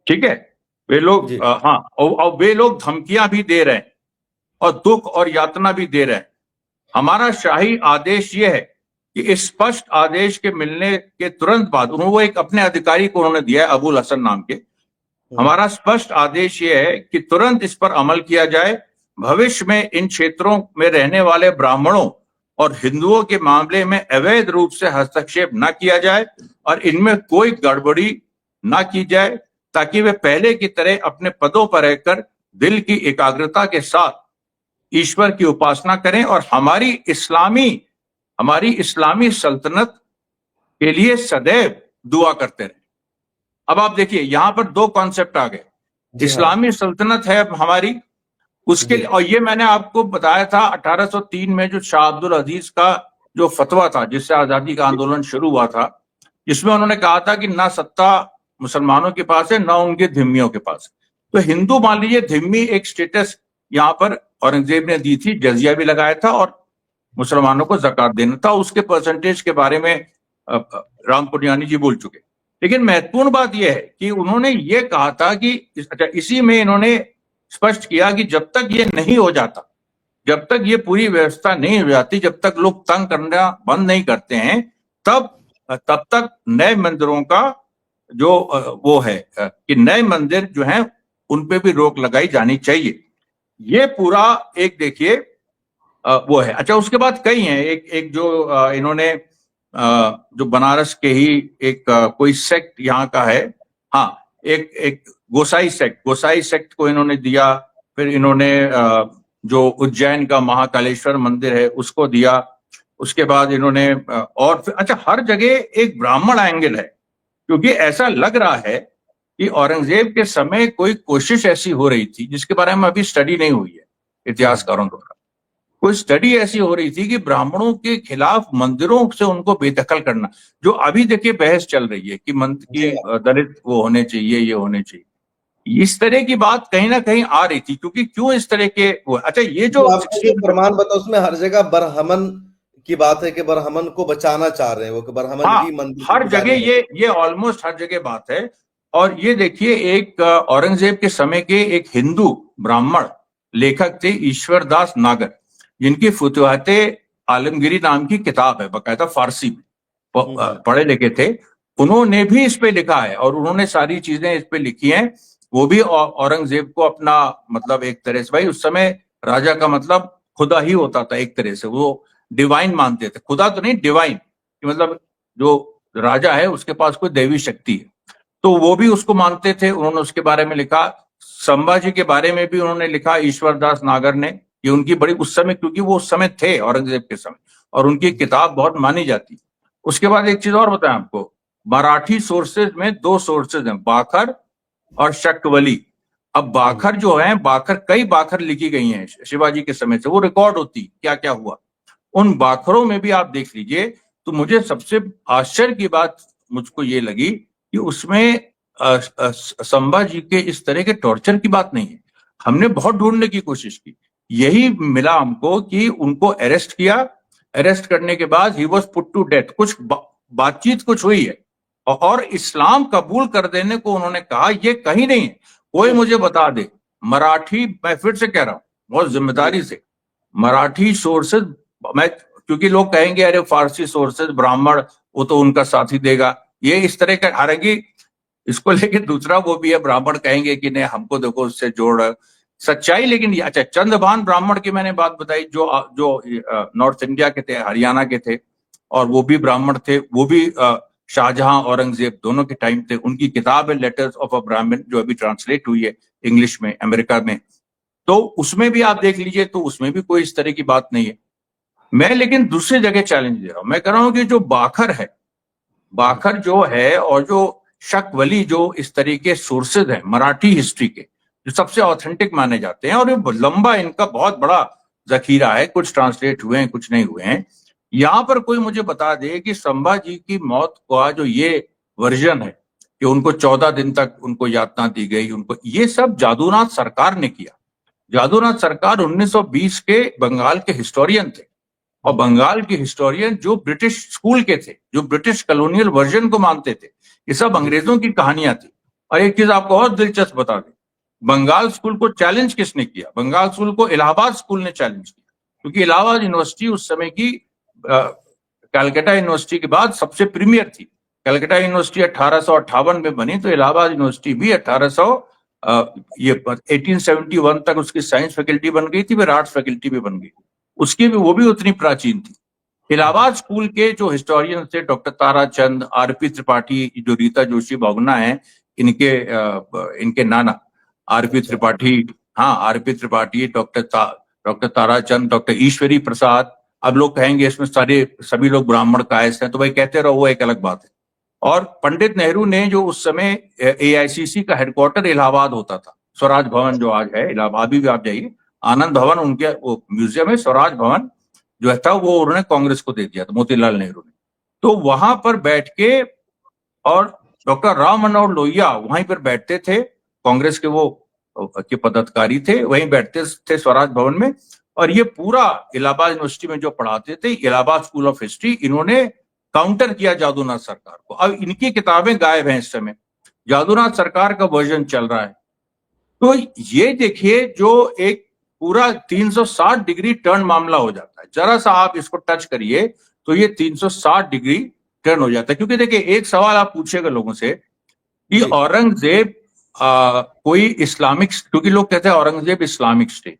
ठीक है, वे लोग और वे लोग धमकियां भी दे रहे हैं और दुख और यातना भी दे रहे हैं। हमारा शाही आदेश ये है कि इस स्पष्ट आदेश के मिलने के तुरंत बाद, वो एक अपने अधिकारी को उन्होंने दिया है, अबुल हसन नाम के, हमारा स्पष्ट आदेश ये है कि तुरंत इस पर अमल किया जाए। भविष्य में इन क्षेत्रों में रहने वाले ब्राह्मणों और हिंदुओं के मामले में अवैध रूप से हस्तक्षेप न किया जाए और इनमें कोई गड़बड़ी न की जाए, ताकि वे पहले की तरह अपने पदों पर रहकर दिल की एकाग्रता के साथ ईश्वर की उपासना करें और हमारी इस्लामी सल्तनत के लिए सदैव दुआ करते रहें। अब आप देखिए यहां पर दो कॉन्सेप्ट आ गए। इस्लामी सल्तनत है हमारी, उसके, और ये मैंने आपको बताया था 1803 में जो शाह अब्दुल अजीज का जो फतवा था, जिससे आजादी का आंदोलन शुरू हुआ था, जिसमें उन्होंने कहा था कि ना सत्ता मुसलमानों के पास है, ना उनके धिम्मियों के पास। तो हिंदू, मान लीजिए धिम्मी एक स्टेटस यहाँ पर औरंगजेब ने दी थी, जजिया भी लगाया था, और मुसलमानों को ज़कात देना था। उसके परसेंटेज के बारे में राम पुनियानी जी बोल चुके। लेकिन महत्वपूर्ण बात यह है कि उन्होंने ये कहा था कि इसी में इन्होंने स्पष्ट किया कि जब तक ये नहीं हो जाता, जब तक ये पूरी व्यवस्था नहीं हो जाती, जब तक लोग तंग करना बंद नहीं करते हैं, तब तक नए मंदिरों का जो वो है कि नए मंदिर जो हैं उन पे भी रोक लगाई जानी चाहिए। ये पूरा एक देखिए वो है। अच्छा, उसके बाद कई हैं। एक जो इन्होंने जो बनारस के ही एक कोई सेक्ट यहाँ का है, हाँ, एक एक गोसाई सेक्ट को इन्होंने दिया। फिर इन्होंने जो उज्जैन का महाकालेश्वर मंदिर है उसको दिया। उसके बाद इन्होंने और फिर अच्छा, हर जगह एक ब्राह्मण एंगल है, क्योंकि ऐसा लग रहा है कि औरंगजेब के समय कोई कोशिश ऐसी हो रही थी जिसके बारे में अभी स्टडी नहीं हुई है इतिहासकारों द्वारा। कोई स्टडी ऐसी हो रही थी कि ब्राह्मणों के खिलाफ मंदिरों से उनको बेदखल करना, जो अभी देखिए बहस चल रही है कि मंदिर की दलित वो होने चाहिए, ये होने चाहिए। इस तरह की बात कहीं ना कहीं आ रही थी, क्योंकि क्यों इस तरह के वो। अच्छा, ये जो आपको जो प्रमाण बताओ उसमें हर जगह बरहमन की बात है कि बरहमन को बचाना चाह रहे हैं वो, कि बरहमन हाँ, ही मंदिर हर जगह ये ऑलमोस्ट हर जगह बात है। और ये देखिए, एक औरंगजेब के समय के एक हिंदू ब्राह्मण लेखक थे ईश्वर दास नागर, जिनकी फुतुहाते आलमगीरी नाम की किताब है, बकायदा फारसी में, पढ़े लिखे थे। उन्होंने भी इस पे लिखा है और उन्होंने सारी चीजें इस पे लिखी हैं। वो भी औरंगजेब को अपना मतलब एक तरह से, भाई उस समय राजा का मतलब खुदा ही होता था एक तरह से, वो डिवाइन मानते थे, खुदा तो नहीं, डिवाइन, मतलब जो राजा है उसके पास कोई दैवी शक्ति है, तो वो भी उसको मानते थे। उन्होंने उसके बारे में लिखा। संभाजी के बारे में भी उन्होंने लिखा, ईश्वर दास नागर ने। ये उनकी बड़ी उस समय, क्योंकि वो उस समय थे औरंगजेब के समय, और उनकी किताब बहुत मानी जाती। उसके बाद एक चीज और बताएं आपको, मराठी सोर्सेज में दो सोर्सेज हैं, बाखर और शक्वली। अब बाखर जो है, बाखर कई बाखर लिखी गई हैं शिवाजी के समय से, वो रिकॉर्ड होती क्या क्या हुआ। उन बाखरों में भी आप देख लीजिए, तो मुझे सबसे आश्चर्य की बात मुझको ये लगी कि उसमें संभाजी के इस तरह के टॉर्चर की बात नहीं है। हमने बहुत ढूंढने की कोशिश की, यही मिला हमको कि उनको अरेस्ट किया। अरेस्ट करने के बाद ही वॉज पुट टू डेथ। कुछ बातचीत कुछ हुई है और इस्लाम कबूल कर देने को उन्होंने कहा, ये कहीं नहीं है। कोई मुझे बता दे, मराठी, मैं फिर से कह रहा हूं बहुत जिम्मेदारी से, मराठी सोर्सेज, मैं, क्योंकि लोग कहेंगे अरे फारसी सोर्सेज ब्राह्मण, वो तो उनका साथी देगा, ये इस तरह का। हालांकि इसको लेके दूसरा वो भी है, ब्राह्मण कहेंगे कि नहीं हमको देखो उससे जोड़ सच्चाई। लेकिन अच्छा, चंद्रभान ब्राह्मण की मैंने बात बताई, जो जो नॉर्थ इंडिया के थे, हरियाणा के थे, और वो भी ब्राह्मण थे। वो भी शाहजहां औरंगजेब दोनों के टाइम थे। उनकी किताब है लेटर्स ऑफ अ ब्राह्मण, जो अभी ट्रांसलेट हुई है इंग्लिश में अमेरिका में, तो उसमें भी आप देख लीजिए, तो उसमें भी कोई इस तरह की बात नहीं है। मैं लेकिन दूसरी जगह चैलेंज दे रहा हूं। मैं कह रहा हूं कि जो बाखर है, बाखर जो है, और जो शक्वली, जो इस तरीके सोर्सेज हैं मराठी हिस्ट्री के, जो सबसे ऑथेंटिक माने जाते हैं, और ये लंबा इनका बहुत बड़ा जखीरा है, कुछ ट्रांसलेट हुए हैं कुछ नहीं हुए हैं। यहां पर कोई मुझे बता दे कि संभाजी की मौत का जो ये वर्जन है कि उनको 14 दिन तक उनको यातना दी गई, उनको, ये सब जादूनाथ सरकार ने किया। जादूनाथ सरकार 1920 के बंगाल के हिस्टोरियन थे, और बंगाल के हिस्टोरियन जो ब्रिटिश स्कूल के थे, जो ब्रिटिश कॉलोनियल वर्जन को मानते थे, ये सब अंग्रेजों की कहानियां थी। और एक चीज आपको और दिलचस्प बता दें, बंगाल स्कूल को चैलेंज किसने किया? बंगाल स्कूल को इलाहाबाद स्कूल ने चैलेंज किया, क्योंकि इलाहाबाद यूनिवर्सिटी उस समय की कलकत्ता यूनिवर्सिटी के बाद सबसे प्रीमियर थी। कलकत्ता यूनिवर्सिटी 1858 में बनी, तो इलाहाबाद यूनिवर्सिटी भी 1871 तक उसकी साइंस फैकल्टी बन गई थी, फिर आर्ट्स फैकल्टी भी बन गई, उसकी भी, वो भी उतनी प्राचीन थी। इलाहाबाद स्कूल के जो हिस्टोरियन थे, डॉक्टर ताराचंद, आरपी त्रिपाठी, जो रीता जोशी बहुगुणा हैं, इनके नाना आरपी त्रिपाठी, हाँ RP Tripathi, doctor Tarachand, doctor Ishwari Prasad. अब लोग कहेंगे इसमें सभी लोग ब्राह्मण कायस्थ हैं, तो भाई कहते रहो, वो एक अलग बात है। और पंडित नेहरू ने, जो उस समय एआईसीसी का हेडक्वार्टर इलाहाबाद होता था, स्वराज भवन जो आज है इलाहाबाद, भी आप जाइए, आनंद भवन उनके वो म्यूजियम है, स्वराज भवन जो था वो उन्होंने कांग्रेस को दे दिया था, मोतीलाल नेहरू ने। तो वहां पर बैठ के, और डॉक्टर राम मनोहर लोहिया वहीं पर बैठते थे, कांग्रेस के वो के पदाधिकारी थे, वहीं बैठते थे स्वराज भवन में, और ये पूरा इलाहाबाद यूनिवर्सिटी में जो पढ़ाते थे, इलाहाबाद स्कूल ऑफ हिस्ट्री, इन्होंने काउंटर किया जादूनाथ सरकार को। अब इनकी किताबें गायब हैं इस समय, जादूनाथ सरकार का वर्जन चल रहा है। तो ये देखिए, जो एक पूरा 360 डिग्री टर्न मामला हो जाता है, जरा सा आप इसको टच करिए तो ये 360 डिग्री टर्न हो जाता है। क्योंकि देखिए, एक सवाल आप पूछेगा लोगों से कि औरंगजेब कोई इस्लामिक, क्योंकि लोग कहते हैं Aurangzeb Islamic state.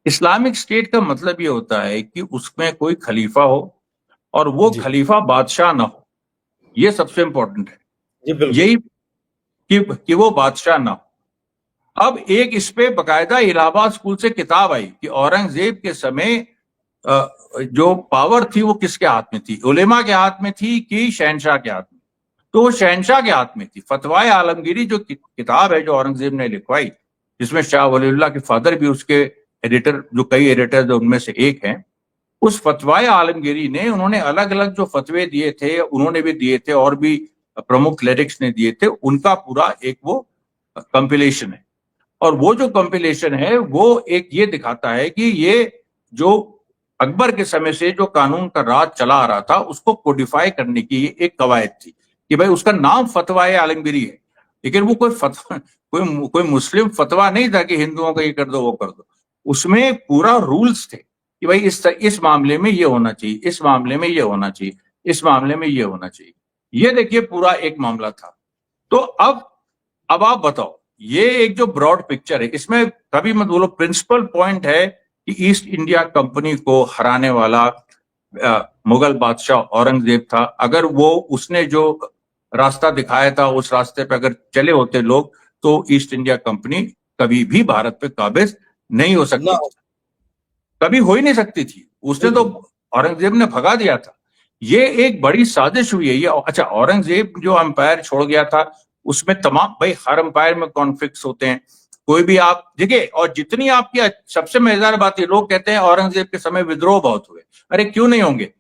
Islamic state का मतलब ये होता है कि उसमें कोई खलीफा हो और वो खलीफा बादशाह ना हो, ये सबसे इंपॉर्टेंट है, यही कि वो बादशाह ना हो। अब एक इस पे बकायदा इलाहाबाद स्कूल से किताब आई कि औरंगजेब के समय जो पावर थी वो किसके हाथ में थी, उलेमा के हाथ में थी कि शहनशाह के हाथ में? तो वो शहनशाह के हाथ में थी। फतवाए आलमगीरी जो किताब है जो औरंगजेब ने लिखवाई, जिसमें शाह वलीउल्लाह के फादर भी उसके एडिटर, जो कई एडिटर उनमें से एक हैं, उस फतवाए आलमगीरी ने, उन्होंने अलग अलग जो फतवे दिए थे, उन्होंने भी दिए थे और भी प्रमुख क्लेरिक्स ने दिए थे, उनका पूरा एक वो कंपिलेशन है। और वो जो कंपिलेशन है वो एक ये दिखाता है कि ये जो अकबर के समय से जो कानून का राज चला आ रहा था, उसको कोडिफाई करने की एक कवायद थी कि भाई उसका नाम फतवाए आलमगीरी है, लेकिन वो कोई फतवा, कोई मुस्लिम फतवा नहीं था कि हिंदुओं का ये कर दो वो कर दो। उसमें पूरा रूल्स थे कि भाई इस मामले में ये होना चाहिए, इस मामले में ये होना चाहिए, इस मामले में ये होना चाहिए। ये देखिए पूरा एक मामला था। तो अब आप बताओ, ये एक जो ब्रॉड पिक्चर है, इसमें कभी मत बोलो प्रिंसिपल पॉइंट है कि ईस्ट इंडिया कंपनी को हराने वाला मुगल बादशाह औरंगजेब था। अगर वो उसने जो रास्ता दिखाया था उस रास्ते पे अगर चले होते लोग, तो ईस्ट इंडिया कंपनी कभी भी भारत पे काबिज नहीं हो सकती थी, कभी हो ही नहीं सकती थी। उसने तो, औरंगजेब ने भगा दिया था। ये एक बड़ी साजिश हुई है ये। अच्छा, औरंगजेब जो एम्पायर छोड़ गया था, उसमें तमाम, भाई हर एम्पायर में कॉन्फ्लिक्ट्स होते हैं, कोई भी आप देखिए। और जितनी आपकी सबसे मजेदार बात है, लोग कहते हैं औरंगजेब के समय विद्रोह बहुत हुए। अरे क्यों नहीं होंगे?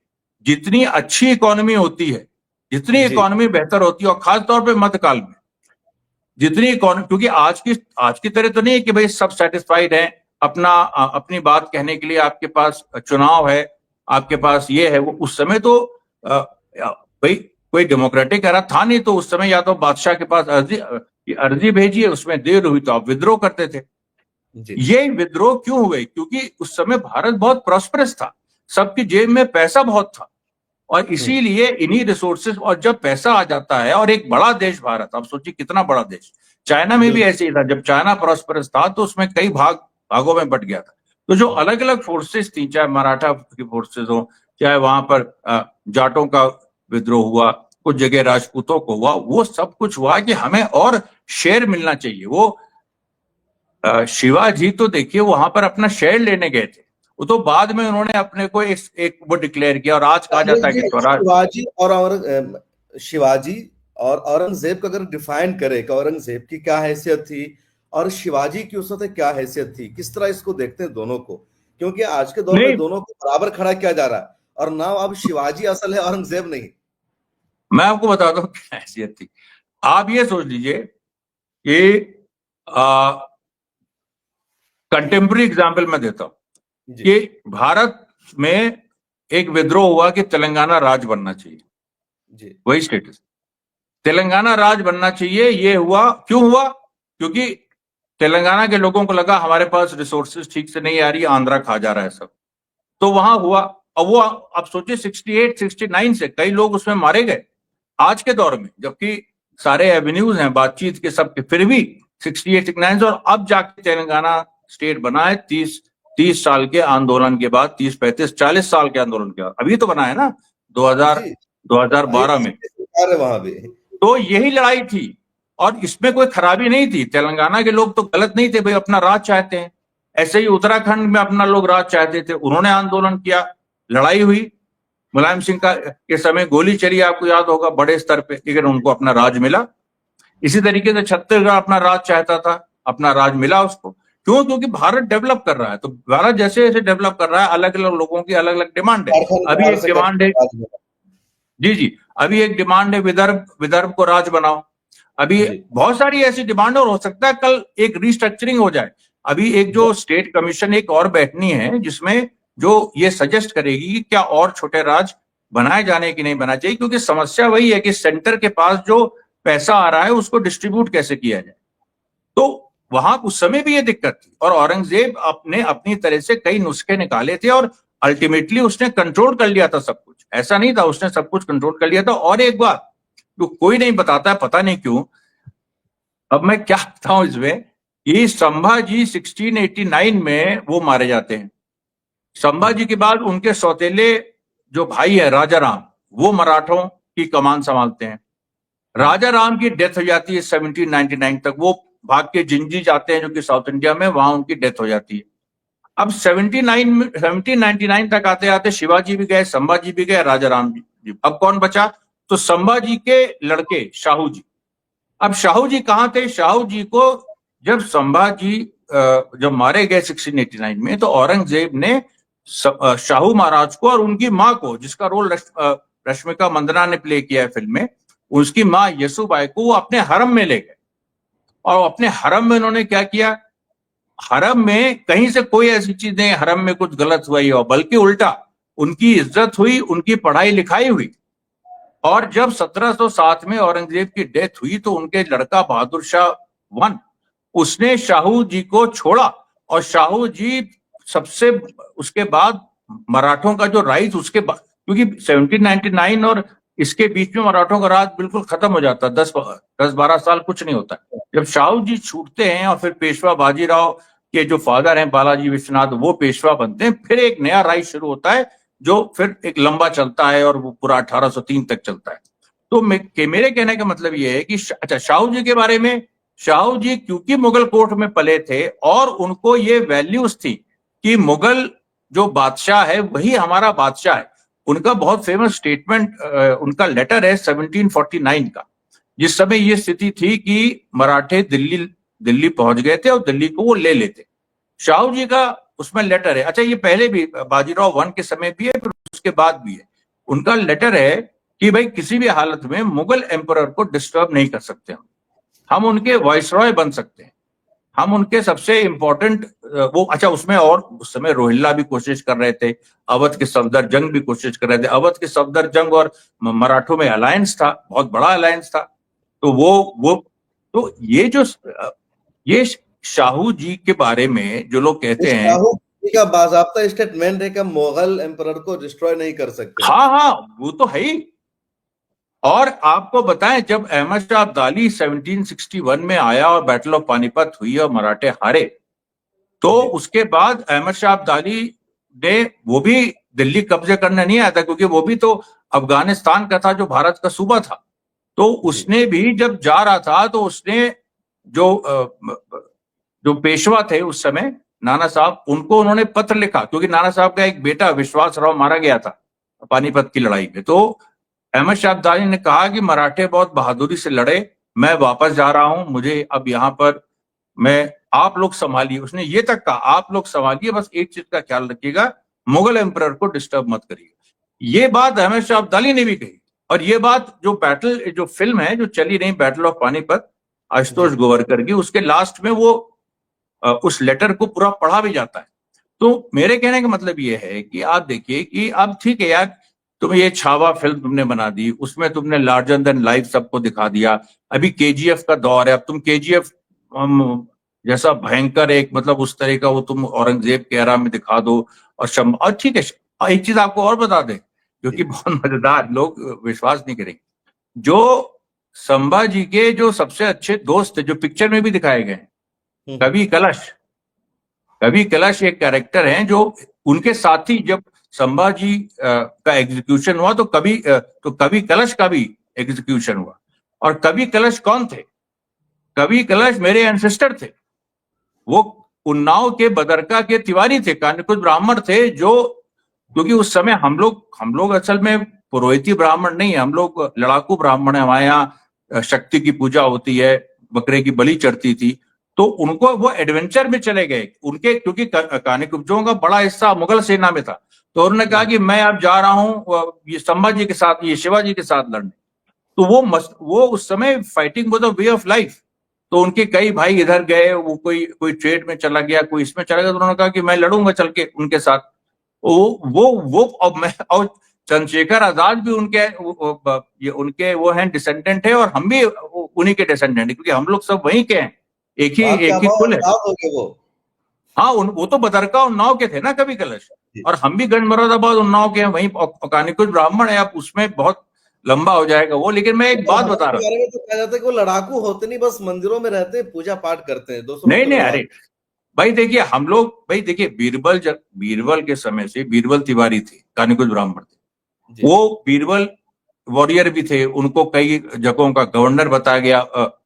जितनी अच्छी इकोनॉमी होती है, जितनी इकोनॉमी बेहतर होती है, और खासतौर पर मध्यकाल में जितनी इकोनॉमी, क्योंकि आज की तरह तो नहीं है कि भाई सब सेटिस्फाइड है, अपनी बात कहने के लिए आपके पास चुनाव है, आपके पास ये है वो। उस समय तो भाई कोई डेमोक्रेटिक era था नहीं, तो उस समय या तो बादशाह के पास अर्जी भेजी है, उसमें देर हुई तो आप विद्रोह करते थे। ये विद्रोह क्यों हुए? क्योंकि उस समय भारत बहुत प्रॉस्परस था, सबकी जेब में पैसा बहुत था, और इसीलिए इन्हीं रिसोर्सेज, और जब पैसा आ जाता है, और एक बड़ा देश भारत, आप सोचिए कितना बड़ा देश। चाइना में भी ऐसे ही था, जब चाइना प्रॉस्परस था तो उसमें कई भागों में बट गया था। तो जो अलग अलग फोर्सेस थी, चाहे मराठा की फोर्सेस हो, चाहे वहां पर जाटों का विद्रोह हुआ, कुछ जगह राजपूतों को हुआ, वो सब कुछ हुआ कि हमें और शेयर मिलना चाहिए। वो शिवाजी तो देखिए वहां पर अपना शेयर लेने गए थे, वो तो बाद में उन्होंने अपने को एक वो डिक्लेयर किया, और आज कहा जाता है कि शिवाजी और औरंगजेब को अगर डिफाइन करे कि औरंगजेब की क्या हैसियत थी और शिवाजी की उस वक्त क्या हैसियत थी, किस तरह इसको देखते हैं दोनों को? क्योंकि आज के दौर में दोनों को बराबर खड़ा किया जा रहा है, और नाम अब शिवाजी असल है, औरंगजेब नहीं। मैं आपको बताता हूँ क्या हैसियत थी। आप ये सोच लीजिए कि कंटेम्प्रेरी एग्जाम्पल मैं देता हूं कि भारत में एक विद्रोह हुआ कि तेलंगाना राज्य बनना चाहिए, वही स्टेटस, तेलंगाना राज्य बनना चाहिए। ये हुआ, क्यों हुआ? क्योंकि तेलंगाना के लोगों को लगा हमारे पास रिसोर्सेज ठीक से नहीं आ रही, आंध्रा खा जा रहा है सब, तो वहां हुआ। अब वो आप सोचिए 68 69 से कई लोग उसमें मारे गए आज के दौर में, जबकि सारे एवेन्यूज हैं बातचीत के सब के, फिर भी 68 69 से, और अब जाके तेलंगाना स्टेट बना है 30 साल के आंदोलन के बाद, 30 35 40 साल के आंदोलन के बाद, अभी तो बना है ना 2012 में। वहां भी तो यही लड़ाई थी, और इसमें कोई खराबी नहीं थी। तेलंगाना के लोग तो गलत नहीं थे, भाई अपना राज चाहते हैं। ऐसे ही उत्तराखंड में अपना लोग राज चाहते थे, उन्होंने आंदोलन किया, लड़ाई हुई, मुलायम सिंह का के समय गोली चली, आपको याद होगा, बड़े स्तर पे, लेकिन उनको अपना राज मिला। इसी तरीके से छत्तीसगढ़ अपना राज चाहता था, अपना राज मिला उसको। क्यों? क्योंकि भारत डेवलप कर रहा है, तो भारत जैसे जैसे डेवलप कर रहा है, अलग अलग लोगों की अलग अलग डिमांड है। अभी एक डिमांड है, जी, अभी एक डिमांड है विदर्भ को राज बनाओ। अभी बहुत सारी ऐसी डिमांड, और हो सकता है कल एक रिस्ट्रक्चरिंग हो जाए। अभी एक जो स्टेट कमीशन एक और बैठनी है जिसमें जो ये सजेस्ट करेगी कि क्या और छोटे राज्य बनाए जाने की नहीं बनाए चाहिए, क्योंकि समस्या वही है कि सेंटर के पास जो पैसा आ रहा है उसको डिस्ट्रीब्यूट कैसे किया जाए। तो वहां उस समय भी ये दिक्कत थी और औरंगजेब अपने अपनी तरह से कई नुस्खे निकाले थे और अल्टीमेटली उसने कंट्रोल कर लिया था सब कुछ। ऐसा नहीं था उसने सब कुछ कंट्रोल कर लिया था। और एक बात जो कोई नहीं बताता है, पता नहीं क्यों, अब मैं क्या बताऊं इसमें, कि संभाजी 1689 में वो मारे जाते हैं। संभाजी के बाद उनके सौतेले जो भाई है राजा राम, वो मराठों की कमान संभालते हैं। राजा राम की डेथ हो जाती है 1799 तक, वो भाग के जिंजी जाते हैं जो कि साउथ इंडिया में, वहां उनकी डेथ हो जाती है। अब 1799 तक आते आते शिवाजी भी गए, संभाजी भी गए, राजा राम जी। अब कौन बचा? तो संभाजी के लड़के शाहू जी। अब शाहू जी कहां थे? शाहू जी को जब संभाजी जब मारे गए 1689 में, तो औरंगजेब ने शाहू महाराज को और उनकी मां को, जिसका रोल रश्मिका मंदाना ने प्ले किया है फिल्म में, उसकी मां यसुबाई को वो अपने हरम में ले गए। और अपने हरम में उन्होंने क्या किया? हरम में कहीं से कोई ऐसी चीज नहीं हरम में कुछ गलत हुआ ही हो, बल्कि उल्टा उनकी इज्जत हुई, उनकी पढ़ाई लिखाई हुई। और जब 1707 में औरंगजेब की डेथ हुई तो उनके लड़का बहादुर शाह वन, उसने शाहू जी को छोड़ा और शाहू जी सबसे उसके बाद मराठों का जो राइज उसके बाद, क्योंकि 1799 और इसके बीच में मराठों का राज बिल्कुल खत्म हो जाता, 10-12 साल कुछ नहीं होता। जब शाहू जी छूटते हैं और फिर पेशवा बाजीराव के जो फादर हैं बालाजी विश्वनाथ, वो पेशवा बनते हैं, फिर एक नया राइज शुरू होता है जो फिर एक लंबा चलता है और वो पूरा 1803 तक चलता है। तो मेरे कहने का मतलब ये है कि अच्छा, शाहू जी के बारे में, शाहू जी क्योंकि मुगल कोर्ट में पले थे और उनको ये वैल्यूज थी कि मुगल जो बादशाह है वही हमारा बादशाह है। उनका बहुत फेमस स्टेटमेंट, उनका लेटर है 1749 का, जिस समय ये स्थिति थी कि मराठे दिल्ली पहुंच गए थे और दिल्ली को वो ले लेते। शाहू जी का उसमें लेटर है। अच्छा, ये पहले भी बाजीराव वन के समय भी है, फिर उसके बाद भी है। उनका लेटर है कि भाई किसी भी हालत में मुगल एम्परर को डिस्टर्ब नहीं कर सकते हम उनके वाइसरॉय बन सकते हैं, हम उनके सबसे इंपॉर्टेंट वो। अच्छा, उसमें और उस समय रोहिल्ला भी कोशिश कर रहे थे, अवध के सफदर जंग भी कोशिश कर रहे थे। अवध के सफदर जंग और मराठों में अलायंस था, बहुत बड़ा अलायंस था। तो वो तो ये शाहू जी के बारे में जो लोग कहते हैं, शाहू जी का बाज़ाब्ता स्टेटमेंट है कि मुगल एम्परर को डिस्ट्रॉय नहीं कर सकते। हाँ, वो तो है ही। और आपको बताएं, जब अहमद शाह अब्दाली 1761 में आया और बैटल ऑफ पानीपत हुई और मराठे हारे, तो उसके बाद अहमद शाह अब्दाली ने, वो भी दिल्ली कब्जे करने नहीं आया था, क्योंकि वो भी तो अफगानिस्तान का था जो भारत का सूबा था। तो उसने भी जब जा रहा था तो उसने जो पेशवा थे उस समय नाना साहब, उनको उन्होंने पत्र लिखा, क्योंकि नाना साहब का एक बेटा विश्वास राव मारा गया था पानीपत की लड़ाई में। तो अहमद शाह अब्दाली ने कहा कि मराठे बहुत बहादुरी से लड़े, मैं वापस जा रहा हूं, मुझे अब यहाँ पर आप लोग संभालिए। उसने ये तक कहा, आप लोग संभालिए, बस एक चीज का ख्याल रखिएगा, मुगल एम्परर को डिस्टर्ब मत करिएगा। ये बात अहमद शाह अब्दाली ने भी कही। और ये बात जो फिल्म है जो चली नहीं, बैटल ऑफ पानीपत, आशुतोष गोवरकर की, उसके लास्ट में वो उस लेटर को पूरा पढ़ा भी जाता है। तो मेरे कहने का मतलब ये है कि आप देखिए कि अब ठीक है यार, तुम ये छावा फिल्म तुमने बना दी, उसमें तुमने लार्जर देन लाइफ सबको दिखा दिया। अभी केजीएफ का दौर है, अब तुम केजीएफ जैसा भयंकर एक, मतलब उस तरह का वो तुम औरंगजेब के एरा में दिखा दो। और ठीक है, एक चीज आपको और बता दें जो कि बहुत मजेदार, लोग विश्वास नहीं करेंगे, जो संभाजी के जो सबसे अच्छे दोस्त थे, जो पिक्चर में भी दिखाए गए, कवि कलश एक कैरेक्टर हैं जो उनके साथी, जब संभाजी का एग्जीक्यूशन हुआ तो कवि कलश का भी एग्जीक्यूशन हुआ। और कवि कलश कौन थे? कवि कलश मेरे एंसेस्टर थे। वो उन्नाव के बदरका के तिवारी थे, कानिकुज ब्राह्मण थे, जो, क्योंकि उस समय हम लोग असल में पुरोहिती ब्राह्मण नहीं है, हम लोग लड़ाकू ब्राह्मण है। हमारे यहाँ शक्ति की पूजा होती है, बकरे की बलि चढ़ती थी। तो उनको वो एडवेंचर में चले गए उनके, क्योंकि कानिकुब्जों का बड़ा हिस्सा मुगल सेना में था। तो उन्होंने कहा कि मैं अब जा रहा हूं ये संभाजी के साथ, ये शिवाजी के साथ लड़ने। तो वो उस समय fighting was a way of life. तो उनके कई भाई इधर गए, वो कोई ट्रेड में चला गया, कोई इसमें चला गया, तो उन्होंने कहा कि मैं लड़ूंगा चल के उनके साथ। वो और चंद्रशेखर आजाद भी उनके वो हैं, डिसेंडेंट है, और हम भी उन्हीं के डिसेंडेंट है, क्योंकि हम लोग सब वहीं के हैं, वहां के एक ही आबाद कुल है। हो गए वो। हाँ, वो तो बदरका उन्नाव के थे ना, कभी कलश, जी। और हम भी गंज मुरादाबाद उन्नाव के हैं, वहीं कानिकुज ब्राह्मण है। अब उसमें बहुत लंबा हो जाएगा वो, लेकिन मैं एक बात बता हमारे रहा हूँ। बारे में तो कहा जाता है कि वो लड़ाकू होते नहीं, बस मंदिरों में रहते हैं, पूजा पाठ करते हैं, दूसरों नहीं को नहीं, लड़वा। अरे भाई देखिए, हम लोग भाई देखिए, बीरबल के समय से बीरबल तिवारी थे, कानिकुज ब्राह्मण थे, जी। वो बीरबल वॉरियर भी थे, उनको कई जगहों का गवर्नर बताया गया,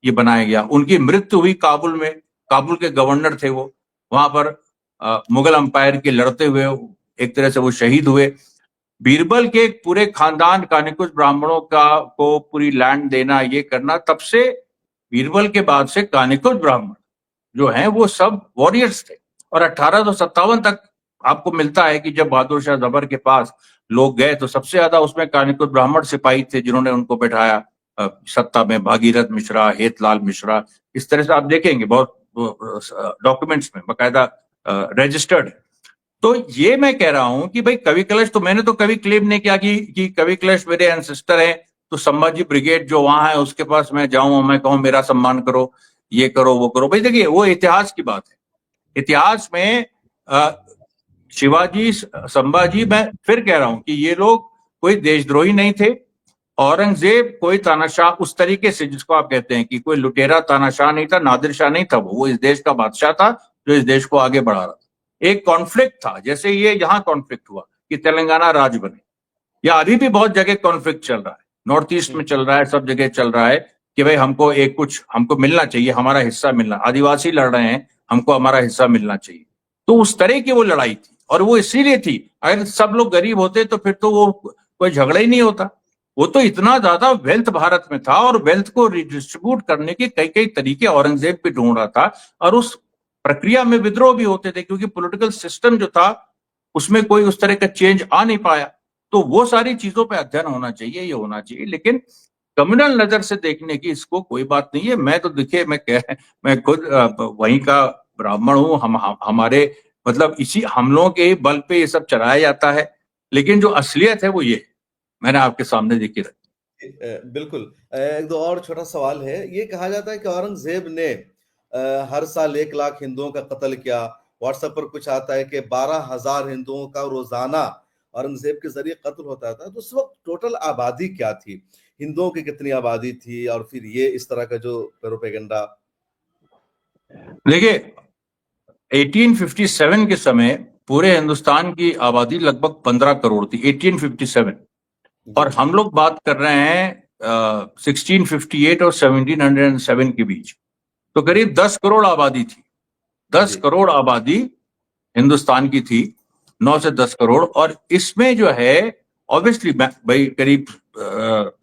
ये बनाया गया। उनकी मृत्यु हुई काबुल में, काबुल के गवर्नर थे वो, वहां पर मुगल अंपायर के लड़ते हुए एक तरह से वो शहीद हुए। बीरबल के पूरे खानदान, कानिकुज ब्राह्मणों का को पूरी लैंड देना, ये करना, तब से बीरबल के बाद से कानिकुज ब्राह्मण जो हैं वो सब वॉरियर्स थे। और 1857 तक आपको मिलता है कि जब बहादुर शाह जफर के पास लोग गए, तो सबसे ज्यादा उसमें कानिकुज ब्राह्मण सिपाही थे जिन्होंने उनको बैठाया सत्ता में, भागीरथ मिश्रा, हेतलाल मिश्रा, इस तरह से आप देखेंगे बहुत डॉक्यूमेंट्स में बकायदा रजिस्टर्ड है। तो ये मैं कह रहा हूं कि भाई कवि कलश, तो मैंने तो कभी क्लेम नहीं किया कि कवि कलश मेरे एंसेस्टर हैं, तो संभाजी ब्रिगेड जो वहां है उसके पास मैं जाऊं और मैं कहूं मेरा सम्मान करो, ये करो वो करो। भाई देखिए, वो इतिहास की बात है। इतिहास में शिवाजी, संभाजी, मैं फिर कह रहा हूं कि ये लोग कोई देशद्रोही नहीं थे। औरंगजेब कोई तानाशाह उस तरीके से, जिसको आप कहते हैं कि कोई लुटेरा तानाशाह नहीं था, नादिर शाह नहीं था, वो इस देश का बादशाह था जो इस देश को आगे बढ़ा रहा था। एक कॉन्फ्लिक्ट था, जैसे ये यहाँ कॉन्फ्लिक्ट हुआ कि तेलंगाना राज्य बने, या अभी भी बहुत जगह कॉन्फ्लिक्ट चल रहा है, नॉर्थ ईस्ट में चल रहा है, सब जगह चल रहा है कि भाई हमको मिलना चाहिए, हमारा हिस्सा मिलना, आदिवासी लड़ रहे हैं, हमको हमारा हिस्सा मिलना चाहिए। तो उस तरह की वो लड़ाई थी, और वो इसीलिए थी, अगर सब लोग गरीब होते तो फिर तो वो कोई झगड़ा ही नहीं होता। वो तो इतना ज्यादा वेल्थ भारत में था, और वेल्थ को रिडिस्ट्रीब्यूट करने के कई कई तरीके औरंगजेब भी ढूंढ रहा था, और उस प्रक्रिया में विद्रोह भी होते थे, क्योंकि पॉलिटिकल सिस्टम जो था उसमें कोई उस तरह का चेंज आ नहीं पाया। तो वो सारी चीजों पे अध्ययन होना चाहिए, ये होना चाहिए, लेकिन कम्युनल नजर से देखने की इसको कोई बात नहीं है। मैं तो देखिए, मैं खुद वहीं का ब्राह्मण हूं, हमारे मतलब इसी हम लोगों के बल पे ये सब चलाया जाता है, लेकिन जो असलियत है वो ये मैंने आपके सामने देखी रखी। बिल्कुल। एक दो और छोटा सवाल है। ये कहा जाता है कि औरंगजेब ने हर साल 1 लाख हिंदुओं का कत्ल किया। व्हाट्सएप पर कुछ आता है कि 12,000 हिंदुओं का रोजाना औरंगजेब के जरिए कत्ल होता था। तो उस वक्त टोटल आबादी क्या थी, हिंदुओं की कितनी आबादी थी, और फिर ये इस तरह का जो प्रोपेगेंडा। देखिए, 1857 के समय पूरे हिंदुस्तान की आबादी लगभग 15 करोड़ थी, 1857। और जी। हम लोग बात कर रहे हैं 1658 और 1707 के बीच, तो करीब 10 करोड़ आबादी थी। 10 जी। करोड़ आबादी हिंदुस्तान की थी, 9 से 10 करोड़। और इसमें जो है ऑब्वियसली भाई करीब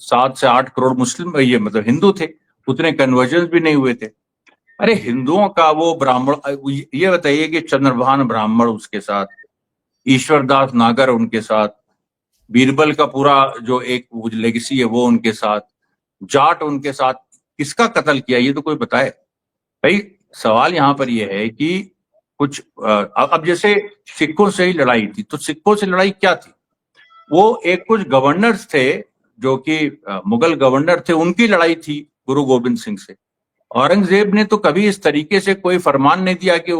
7 से 8 करोड़ मुस्लिम, ये मतलब हिंदू थे, उतने कन्वर्जन भी नहीं हुए थे। अरे हिंदुओं का वो ब्राह्मण, ये बताइए कि चंद्रभान ब्राह्मण उसके साथ, ईश्वरदास नागर उनके साथ, बीरबल का पूरा जो एक लेगेसी है वो उनके साथ, जाट उनके साथ, किसका कत्ल किया ये तो कोई बताए। भाई सवाल यहाँ पर यह है कि कुछ अब जैसे सिखों से ही लड़ाई थी, तो सिखों से लड़ाई क्या थी? वो एक कुछ गवर्नर्स थे जो कि मुगल गवर्नर थे, उनकी लड़ाई थी गुरु गोविंद सिंह से। औरंगजेब ने तो कभी इस तरीके से कोई फरमान नहीं दिया कि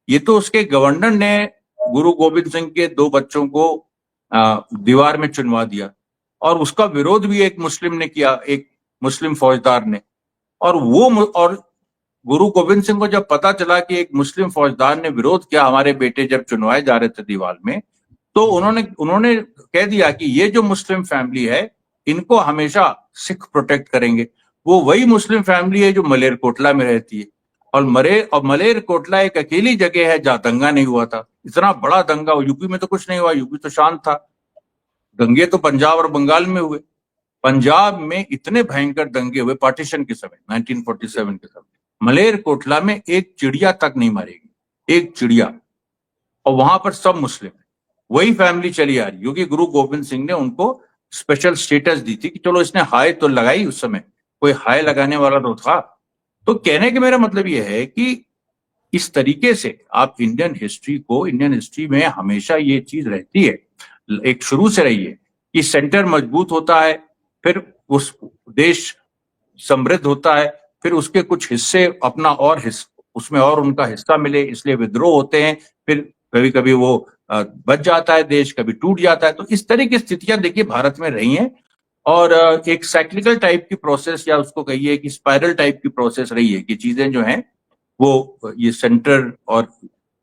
ये तो उसके गवर्नर ने गुरु गोविंद सिंह के 2 बच्चों को दीवार में चुनवा दिया, और उसका विरोध भी एक मुस्लिम ने किया, एक मुस्लिम फौजदार ने। और गुरु गोविंद सिंह को जब पता चला कि एक मुस्लिम फौजदार ने विरोध किया, हमारे बेटे जब चुनवाए जा रहे थे दीवार में, तो उन्होंने कह दिया कि ये जो मुस्लिम फैमिली है इनको हमेशा सिख प्रोटेक्ट करेंगे। वो वही मुस्लिम फैमिली है जो मलेरकोटला में रहती है, और मलेरकोटला एक अकेली जगह है जहां दंगा नहीं हुआ था। इतना बड़ा दंगा यूपी में तो कुछ नहीं हुआ, यूपी तो शांत था। दंगे तो पंजाब और बंगाल में हुए। पंजाब में इतने भयंकर दंगे हुए पार्टीशन के समय, 1947 के समय, मलेरकोटला में एक चिड़िया तक नहीं मारेगी, एक चिड़िया, और वहां पर सब मुस्लिम है। वही फैमिली चली आ रही, क्योंकि गुरु गोविंद सिंह ने उनको स्पेशल स्टेटस दी थी कि चलो इसने हाय तो लगाई, उस समय कोई हाय लगाने वाला तो था। तो कहने का मेरा मतलब यह है कि इस तरीके से आप इंडियन हिस्ट्री में हमेशा ये चीज रहती है, एक शुरू से रही है कि सेंटर मजबूत होता है, फिर उस देश समृद्ध होता है, फिर उसके कुछ हिस्से अपना और उसमें और उनका हिस्सा मिले इसलिए विद्रोह होते हैं, फिर कभी कभी वो बच जाता है देश, कभी टूट जाता है। तो इस तरह की स्थितियां देखिए भारत में रही हैं, और एक साइक्लिकल टाइप की प्रोसेस, या उसको कहिए कि स्पाइरल टाइप की प्रोसेस रही है कि चीजें जो हैं वो ये सेंटर और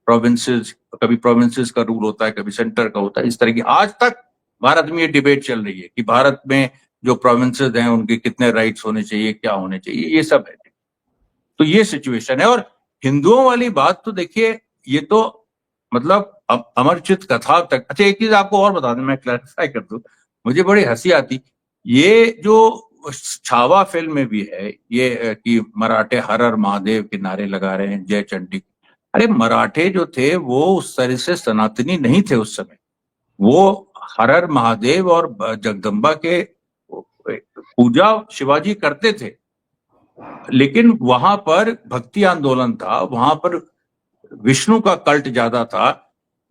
प्रोविंसेस, कभी प्रोविंसेस का रूल होता है, कभी सेंटर का होता है, इस तरह की आज तक भारत में ये डिबेट चल रही है कि भारत में जो प्रोविंसेस हैं उनके कितने राइट्स होने चाहिए, क्या होने चाहिए, ये सब है। तो ये सिचुएशन है। और हिंदुओं वाली बात तो देखिए, ये तो मतलब अमरचित कथा तक। अच्छा, एक चीज आपको और बता दें, मैं क्लैरिफाई कर दूं, मुझे बड़ी हंसी आती, ये जो छावा फिल्म में भी है ये कि मराठे हर हर महादेव के नारे लगा रहे हैं, जय चंडी। अरे मराठे जो थे वो उस तरह से सनातनी नहीं थे उस समय, वो हर हर महादेव और जगदम्बा के पूजा शिवाजी करते थे, लेकिन वहां पर भक्ति आंदोलन था, वहां पर विष्णु का कल्ट ज्यादा था।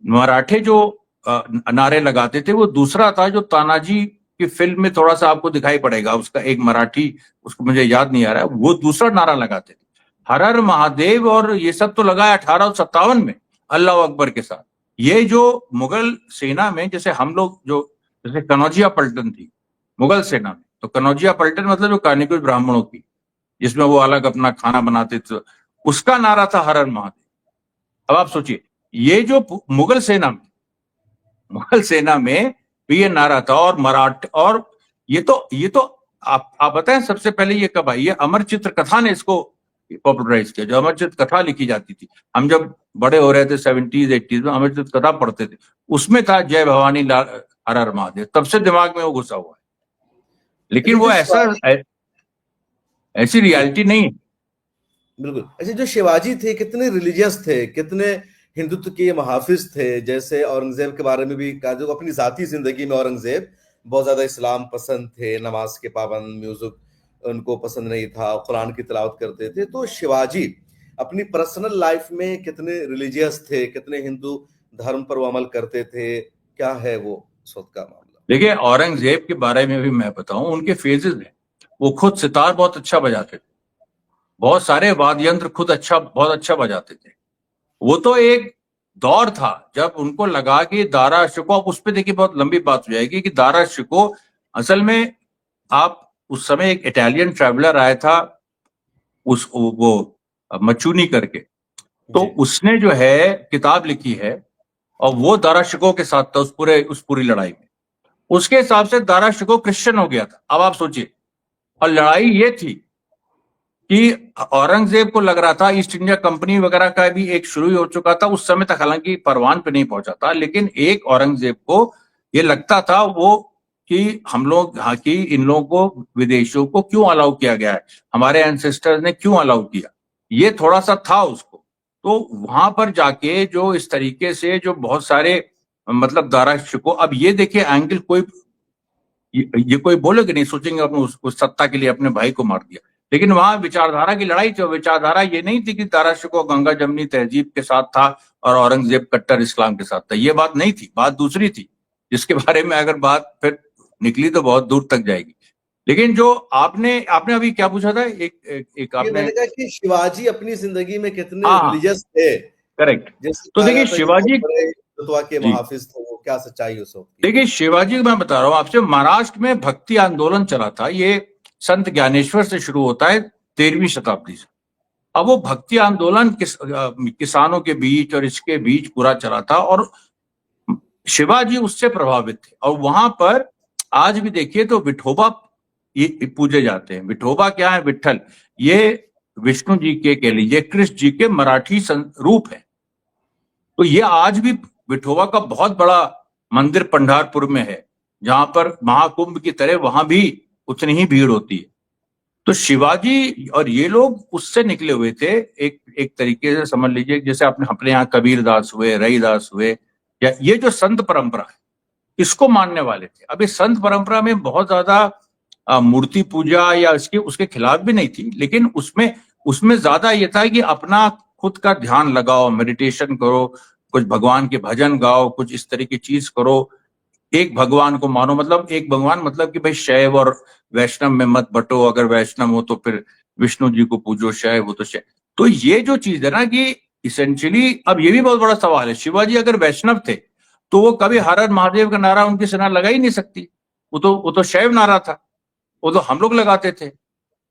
मराठे जो नारे लगाते थे वो दूसरा था, जो तानाजी की फिल्म में थोड़ा सा आपको दिखाई पड़ेगा, उसका एक मराठी, उसको मुझे याद नहीं आ रहा है, वो दूसरा नारा लगाते थे। हर हर महादेव और ये सब तो लगाया 1857 में अल्लाह अकबर के साथ। ये जो मुगल सेना में, जैसे हम लोग जो, जैसे कनौजिया पलटन थी मुगल सेना में, तो कनौजिया पलटन मतलब जो कानिकुल ब्राह्मणों की, जिसमें वो अलग अपना खाना बनाते थे, उसका नारा था हर हर महादेव। अब आप सोचिए, ये जो मुगल सेना में भी ये नारा था, और मराठ, और ये तो आप बताएं सबसे पहले ये कब आई? ये अमर चित्र कथा ने इसको पॉपुलराइज किया। जो अमर चित्र कथा लिखी जाती थी, हम जब बड़े हो रहे थे 70s 80s में, अमर चित्र कथा पढ़ते थे, उसमें था जय भवानी हर हर महादेव, तब से दिमाग में वो घुसा हुआ है। लेकिन वो ऐसी रियलिटी नहीं है। बिल्कुल। अच्छा, जो शिवाजी थे कितने रिलीजियस थे, कितने हिंदुत्व के मुहाफिज थे। जैसे औरंगजेब के बारे में भी कहा, जो अपनी जाती जिंदगी में औरंगजेब बहुत ज्यादा इस्लाम पसंद थे, नमाज के पाबंद, म्यूजिक उनको पसंद नहीं था, कुरान की तिलावत करते थे। तो शिवाजी अपनी पर्सनल लाइफ में कितने रिलीजियस थे, कितने हिंदू धर्म पर वो अमल करते थे, क्या है वो खुद का मामला? देखिए, औरंगजेब के बारे में भी मैं बताऊं, उनके फेजेस हैं। वो खुद सितार बहुत अच्छा बजाते थे, बहुत सारे वाद्य यंत्र खुद बहुत अच्छा बजाते थे। वो तो एक दौर था जब उनको लगा कि दारा शिको, उस पर देखिए बहुत लंबी बात हो जाएगी कि दारा शिको असल में, आप उस समय एक इटालियन ट्रैवलर आया था, वो मचूनी करके, तो उसने जो है किताब लिखी है, और वो दारा शिको के साथ था उस पूरी लड़ाई में। उसके हिसाब से दारा शिको क्रिश्चियन हो गया था। अब आप सोचिए, और लड़ाई ये थी कि औरंगजेब को लग रहा था ईस्ट इंडिया कंपनी वगैरह का भी एक शुरू ही हो चुका था उस समय तक, हालांकि परवान पे नहीं पहुंचा था, लेकिन एक औरंगजेब को ये लगता था वो कि हम लोग हाँ, कि इन लोगों को, विदेशियों को क्यों अलाउ किया गया है, हमारे एंसेस्टर्स ने क्यों अलाउ किया, ये थोड़ा सा था उसको। तो वहां पर जाके जो इस तरीके से जो बहुत सारे मतलब दारा शिको, अब ये देखिए एंगल, ये कोई बोले कि नहीं, सोचेंगे अपने उस सत्ता के लिए अपने भाई को मार दिया, लेकिन वहां विचारधारा की लड़ाई थी। विचारधारा ये नहीं थी कि दारा शिको गंगा जमनी तहजीब के साथ था और औरंगजेब कट्टर इस्लाम के साथ था, ये बात नहीं थी, बात दूसरी थी, जिसके बारे में अगर बात फिर निकली तो बहुत दूर तक जाएगी। लेकिन जो आपने अभी क्या पूछा था, एक ये आपने, मैंने कहा कि शिवाजी अपनी जिंदगी में कितने हाँ रिलीजियस थे। करेक्ट। जैसे तो कहा देखिए जाता है कि बहुत शिवाजी, बड़े हिंदुत्व के जी मुहाफिज थे वो, क्या सच्चाई उस वक्त की? देखिए शिवाजी को मैं बता रहा हूं आपसे, महाराष्ट्र में भक्ति आंदोलन चला था, ये संत ज्ञानेश्वर से शुरू होता है 13वीं शताब्दी से। अब वो भक्ति आंदोलन किसानों के बीच और इसके बीच पूरा चला था, और शिवाजी उससे प्रभावित थे। और वहां पर आज भी देखिए तो विठोबा ये पूजे जाते हैं। विठोबा क्या है? विठल, ये विष्णु जी के कह लीजिए, कृष्ण जी के मराठी रूप है। तो ये आज भी विठोबा का बहुत बड़ा मंदिर पंढरपुर में है, जहां पर महाकुंभ की तरह वहां भी उतनी ही भीड़ होती है। तो शिवाजी और ये लोग उससे निकले हुए थे, एक तरीके से समझ लीजिए, जैसे अपने यहाँ कबीरदास हुए, रईदास हुए, या ये जो संत परंपरा है इसको मानने वाले थे। अब इस संत परंपरा में बहुत ज्यादा मूर्ति पूजा या इसके उसके खिलाफ भी नहीं थी, लेकिन उसमें उसमें ज्यादा ये था कि अपना खुद का ध्यान लगाओ, मेडिटेशन करो, कुछ भगवान के भजन गाओ, कुछ इस तरह की चीज करो, एक भगवान को मानो। मतलब एक भगवान मतलब कि भाई शैव और वैष्णव में मत बटो, अगर वैष्णव हो तो फिर विष्णु जी को पूजो, शैव हो तो शैव। तो ये जो चीज है ना कि इसेंशियली, अब ये भी बहुत बड़ा सवाल है, शिवाजी अगर वैष्णव थे तो वो कभी हर हर महादेव का नारा उनकी सेना लगा ही नहीं सकती। वो तो शैव नारा था, वो तो हम लोग लगाते थे।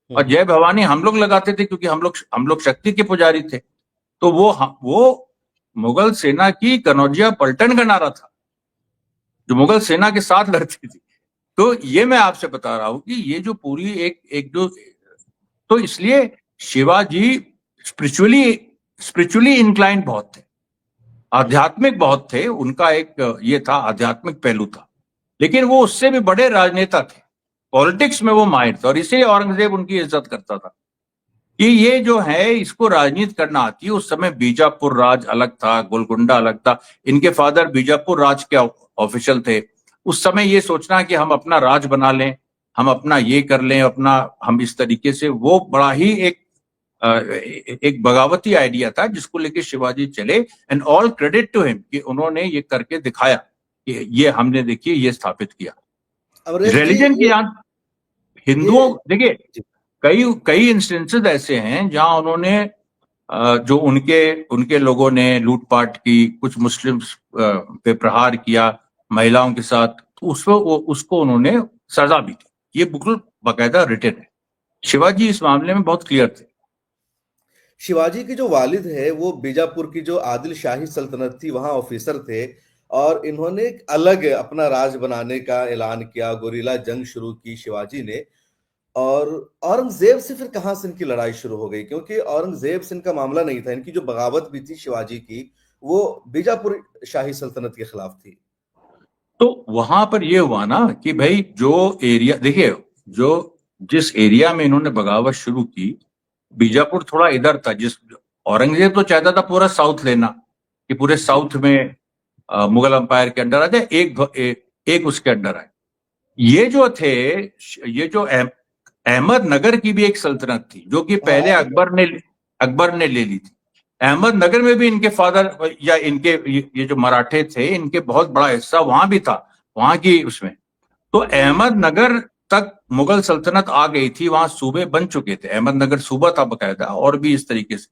और जय भवानी हम लोग लगाते थे क्योंकि हम लोग शक्ति के पुजारी थे। तो वो मुगल सेना की कनौजिया पलटन का नारा था, जो मुगल सेना के साथ लड़ती थी। तो ये मैं आपसे बता रहा हूं कि ये जो पूरी एक एक जो, तो इसलिए शिवाजी स्पिरिचुअली स्पिरिचुअली इंक्लाइंड बहुत थे, आध्यात्मिक बहुत थे। उनका एक ये था, आध्यात्मिक पहलू था, लेकिन वो उससे भी बड़े राजनेता थे, पॉलिटिक्स में वो माहिर थे। और इसीलिए औरंगजेब उनकी इज्जत करता था कि ये जो है इसको राजनीति करना आती है। उस समय बीजापुर राज अलग था, गोलकुंडा अलग था। इनके फादर बीजापुर राज के ऑफिशियल थे। उस समय ये सोचना कि हम अपना राज बना लें, हम अपना ये कर लें, अपना हम इस तरीके से, वो बड़ा ही एक बगावती आइडिया था जिसको लेके शिवाजी चले। And all credit to him कि उन्होंने ये करके दिखाया कि ये हमने देखिए ये स्थापित किया। अमरेश जी, रिलीजन की यहाँ हिंदुओं, ये देखिए कई कई इंस्टेंसेस ऐसे हैं जहां उन्होंने जो उनके उनके लोगों ने लूटपाट की, कुछ मुस्लिम पे प्रहार किया महिलाओं के साथ, तो उसको उन्होंने सजा भी दी। ये बिल्कुल बाकायदा रिटन है। शिवाजी इस मामले में बहुत क्लियर थे। शिवाजी के जो वालिद है वो बीजापुर की जो आदिल शाही सल्तनत थी वहां ऑफिसर थे, और इन्होंने एक अलग अपना राज बनाने का ऐलान किया, गोरिल्ला जंग शुरू की शिवाजी ने। और औरंगजेब से फिर कहां से इनकी लड़ाई शुरू हो गई, क्योंकि औरंगजेब से इनका मामला नहीं था। इनकी जो बगावत भी थी शिवाजी की, वो बीजापुर शाही सल्तनत के खिलाफ थी। तो वहां पर ये हुआ ना कि भाई जो एरिया, देखिए जो जिस एरिया में इन्होंने बगावत शुरू की, बीजापुर थोड़ा इधर था। जिस औरंगजेब तो चाहता था पूरा साउथ लेना, कि पूरे साउथ में मुगल अंपायर के अंडर आ जाए, एक उसके अंडर आए। ये जो थे, ये जो अहमदनगर की भी एक सल्तनत थी जो कि पहले हाँ, अकबर ने ले ली थी। अहमदनगर में भी इनके फादर या इनके ये जो मराठे थे, इनके बहुत बड़ा हिस्सा वहां भी था, वहां की उसमें। तो अहमदनगर तक मुगल सल्तनत आ गई थी, वहां सूबे बन चुके थे, अहमदनगर सूबा था बकायदा, और भी इस तरीके से।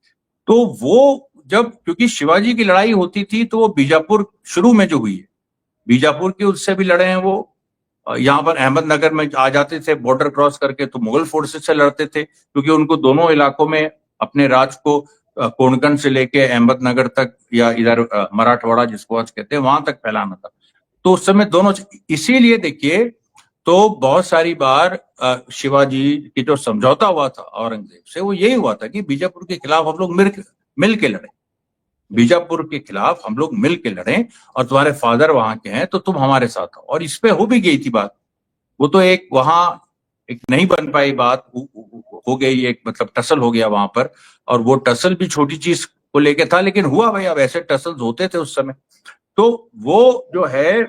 तो वो जब, क्योंकि शिवाजी की लड़ाई होती थी तो वो बीजापुर शुरू में जो हुई है, बीजापुर के उससे भी लड़े हैं वो। यहाँ पर अहमदनगर में आ जाते थे बॉर्डर क्रॉस करके, तो मुगल फोर्सेस से लड़ते थे, क्योंकि उनको दोनों इलाकों में अपने राज को कोंकण से लेके अहमदनगर तक, या इधर मराठवाड़ा जिसको आज कहते हैं, वहां तक फैलाना था। तो उस समय दोनों, इसीलिए देखिए, तो बहुत सारी बार शिवाजी की जो समझौता हुआ था औरंगजेब से, वो यही हुआ था कि बीजापुर के खिलाफ हम लोग मिल के लड़े, बीजापुर के खिलाफ हम लोग मिल के लड़े, और तुम्हारे फादर वहां के हैं तो तुम हमारे साथ हो। और इस पे हो भी गई थी बात। वो तो एक वहां एक नहीं बन पाई बात, हो गई एक, मतलब टसल हो गया वहां पर। और वो टसल भी छोटी चीज को लेके था, लेकिन हुआ भाई, अब ऐसे टसल होते थे उस समय। तो वो जो है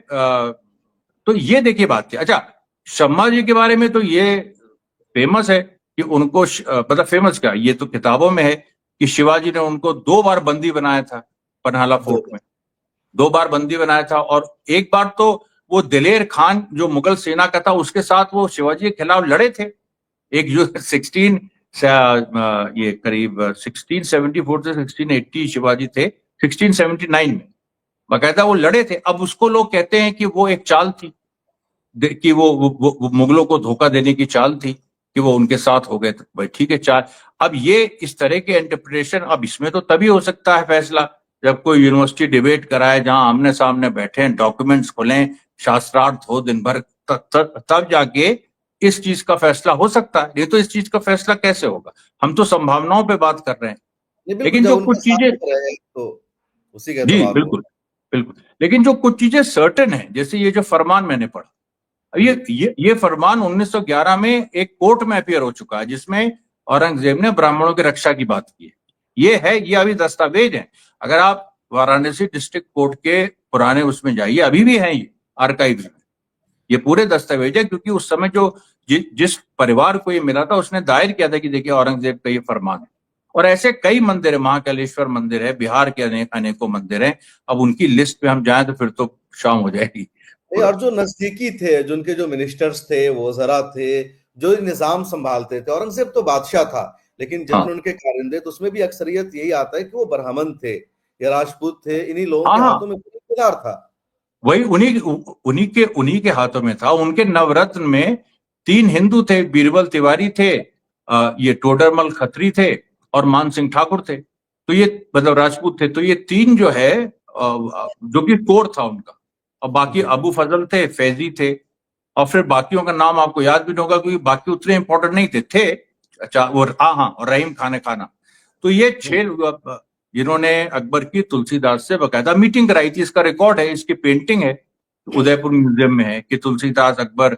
तो ये देखिए बात थी। अच्छा, शम्मा जी के बारे में तो ये फेमस है कि उनको मतलब फेमस क्या, ये तो किताबों में है कि शिवाजी ने उनको 2 बार बंदी बनाया था पन्हाला दो फोर्ट में। 2 बार बंदी बनाया था, और एक बार तो वो दिलेर खान जो मुगल सेना का था उसके साथ वो शिवाजी के खिलाफ लड़े थे। एक जो 16 ये करीब 1674 से 1680 शिवाजी थे, 1679 में बाकायदा वो लड़े थे। अब उसको लोग कहते हैं कि वो एक चाल थी, कि वो मुगलों को धोखा देने की चाल थी, कि वो उनके साथ हो गए थे। भाई ठीक है, चाल। अब ये इस तरह के इंटरप्रिटेशन, अब इसमें तो तभी हो सकता है फैसला जब कोई यूनिवर्सिटी डिबेट कराए, जहां आमने सामने बैठे, डॉक्यूमेंट्स खोलें, शास्त्रार्थ हो दिन भर, तब जाके इस चीज का फैसला हो सकता है। नहीं तो इस चीज का फैसला कैसे होगा? हम तो संभावनाओं पे बात कर रहे हैं। ये बिल्कुल, लेकिन जब जो उनका कुछ चीजें, साथ रहे तो उसी के जी एतबार को। बिल्कुल, बिल्कुल, लेकिन जो कुछ चीजें सर्टेन है, जैसे ये जो फरमान मैंने पढ़ा, अब ये फरमान 1911 में एक कोर्ट में अपियर हो चुका है, जिसमें औरंगजेब ने ब्राह्मणों की रक्षा की बात की है। ये अभी दस्तावेज है। अगर आप वाराणसी डिस्ट्रिक्ट कोर्ट के पुराने उसमें जाइए, अभी भी है ये आर्काइव में, ये पूरे दस्तावेज है। क्योंकि उस समय जो जिस परिवार को ये मिला था उसने दायर किया था कि देखिए औरंगजेब का ये फरमान है। और ऐसे कई मंदिर है, महाकालेश्वर मंदिर है, बिहार के अनेकों मंदिर हैं। अब उनकी लिस्ट पे हम जाएं तो फिर तो शाम हो जाएगी नहीं, पूरा। और जो नजदीकी थे, जो उनके जो मिनिस्टर्स थे, वज़रा थे, जो निज़ाम संभालते थे, औरंगज़ेब तो बादशाह था, लेकिन हाँ जितने उनके कारिंदे, तो उसमें भी अक्सरियत यही आता है कि वो ब्राह्मण थे या राजपूत थे, इन्हीं लोगों हाँ के हाँ, हाथों में पूरा इक़्तिदार था। वही उन्हीं के हाथों में था। उनके नवरत्न में 3 हिंदू थे, बीरबल तिवारी थे, ये टोडरमल खत्री थे, और मान सिंह ठाकुर थे। तो ये मतलब राजपूत थे। तो ये 3 जो है जो कि कोर था उनका। और बाकी जी, अबू फजल थे, फैजी थे, और फिर बाकियों का नाम आपको याद भी नहीं होगा क्योंकि बाकी उतने इंपॉर्टेंट नहीं थे। अच्छा, वो हाँ, और रहीम खान खाना। तो ये हुँ, 6 जिन्होंने अकबर की तुलसीदास से बकायदा मीटिंग कराई थी। इसका रिकॉर्ड है, इसकी पेंटिंग है, उदयपुर म्यूजियम में है कि तुलसीदास अकबर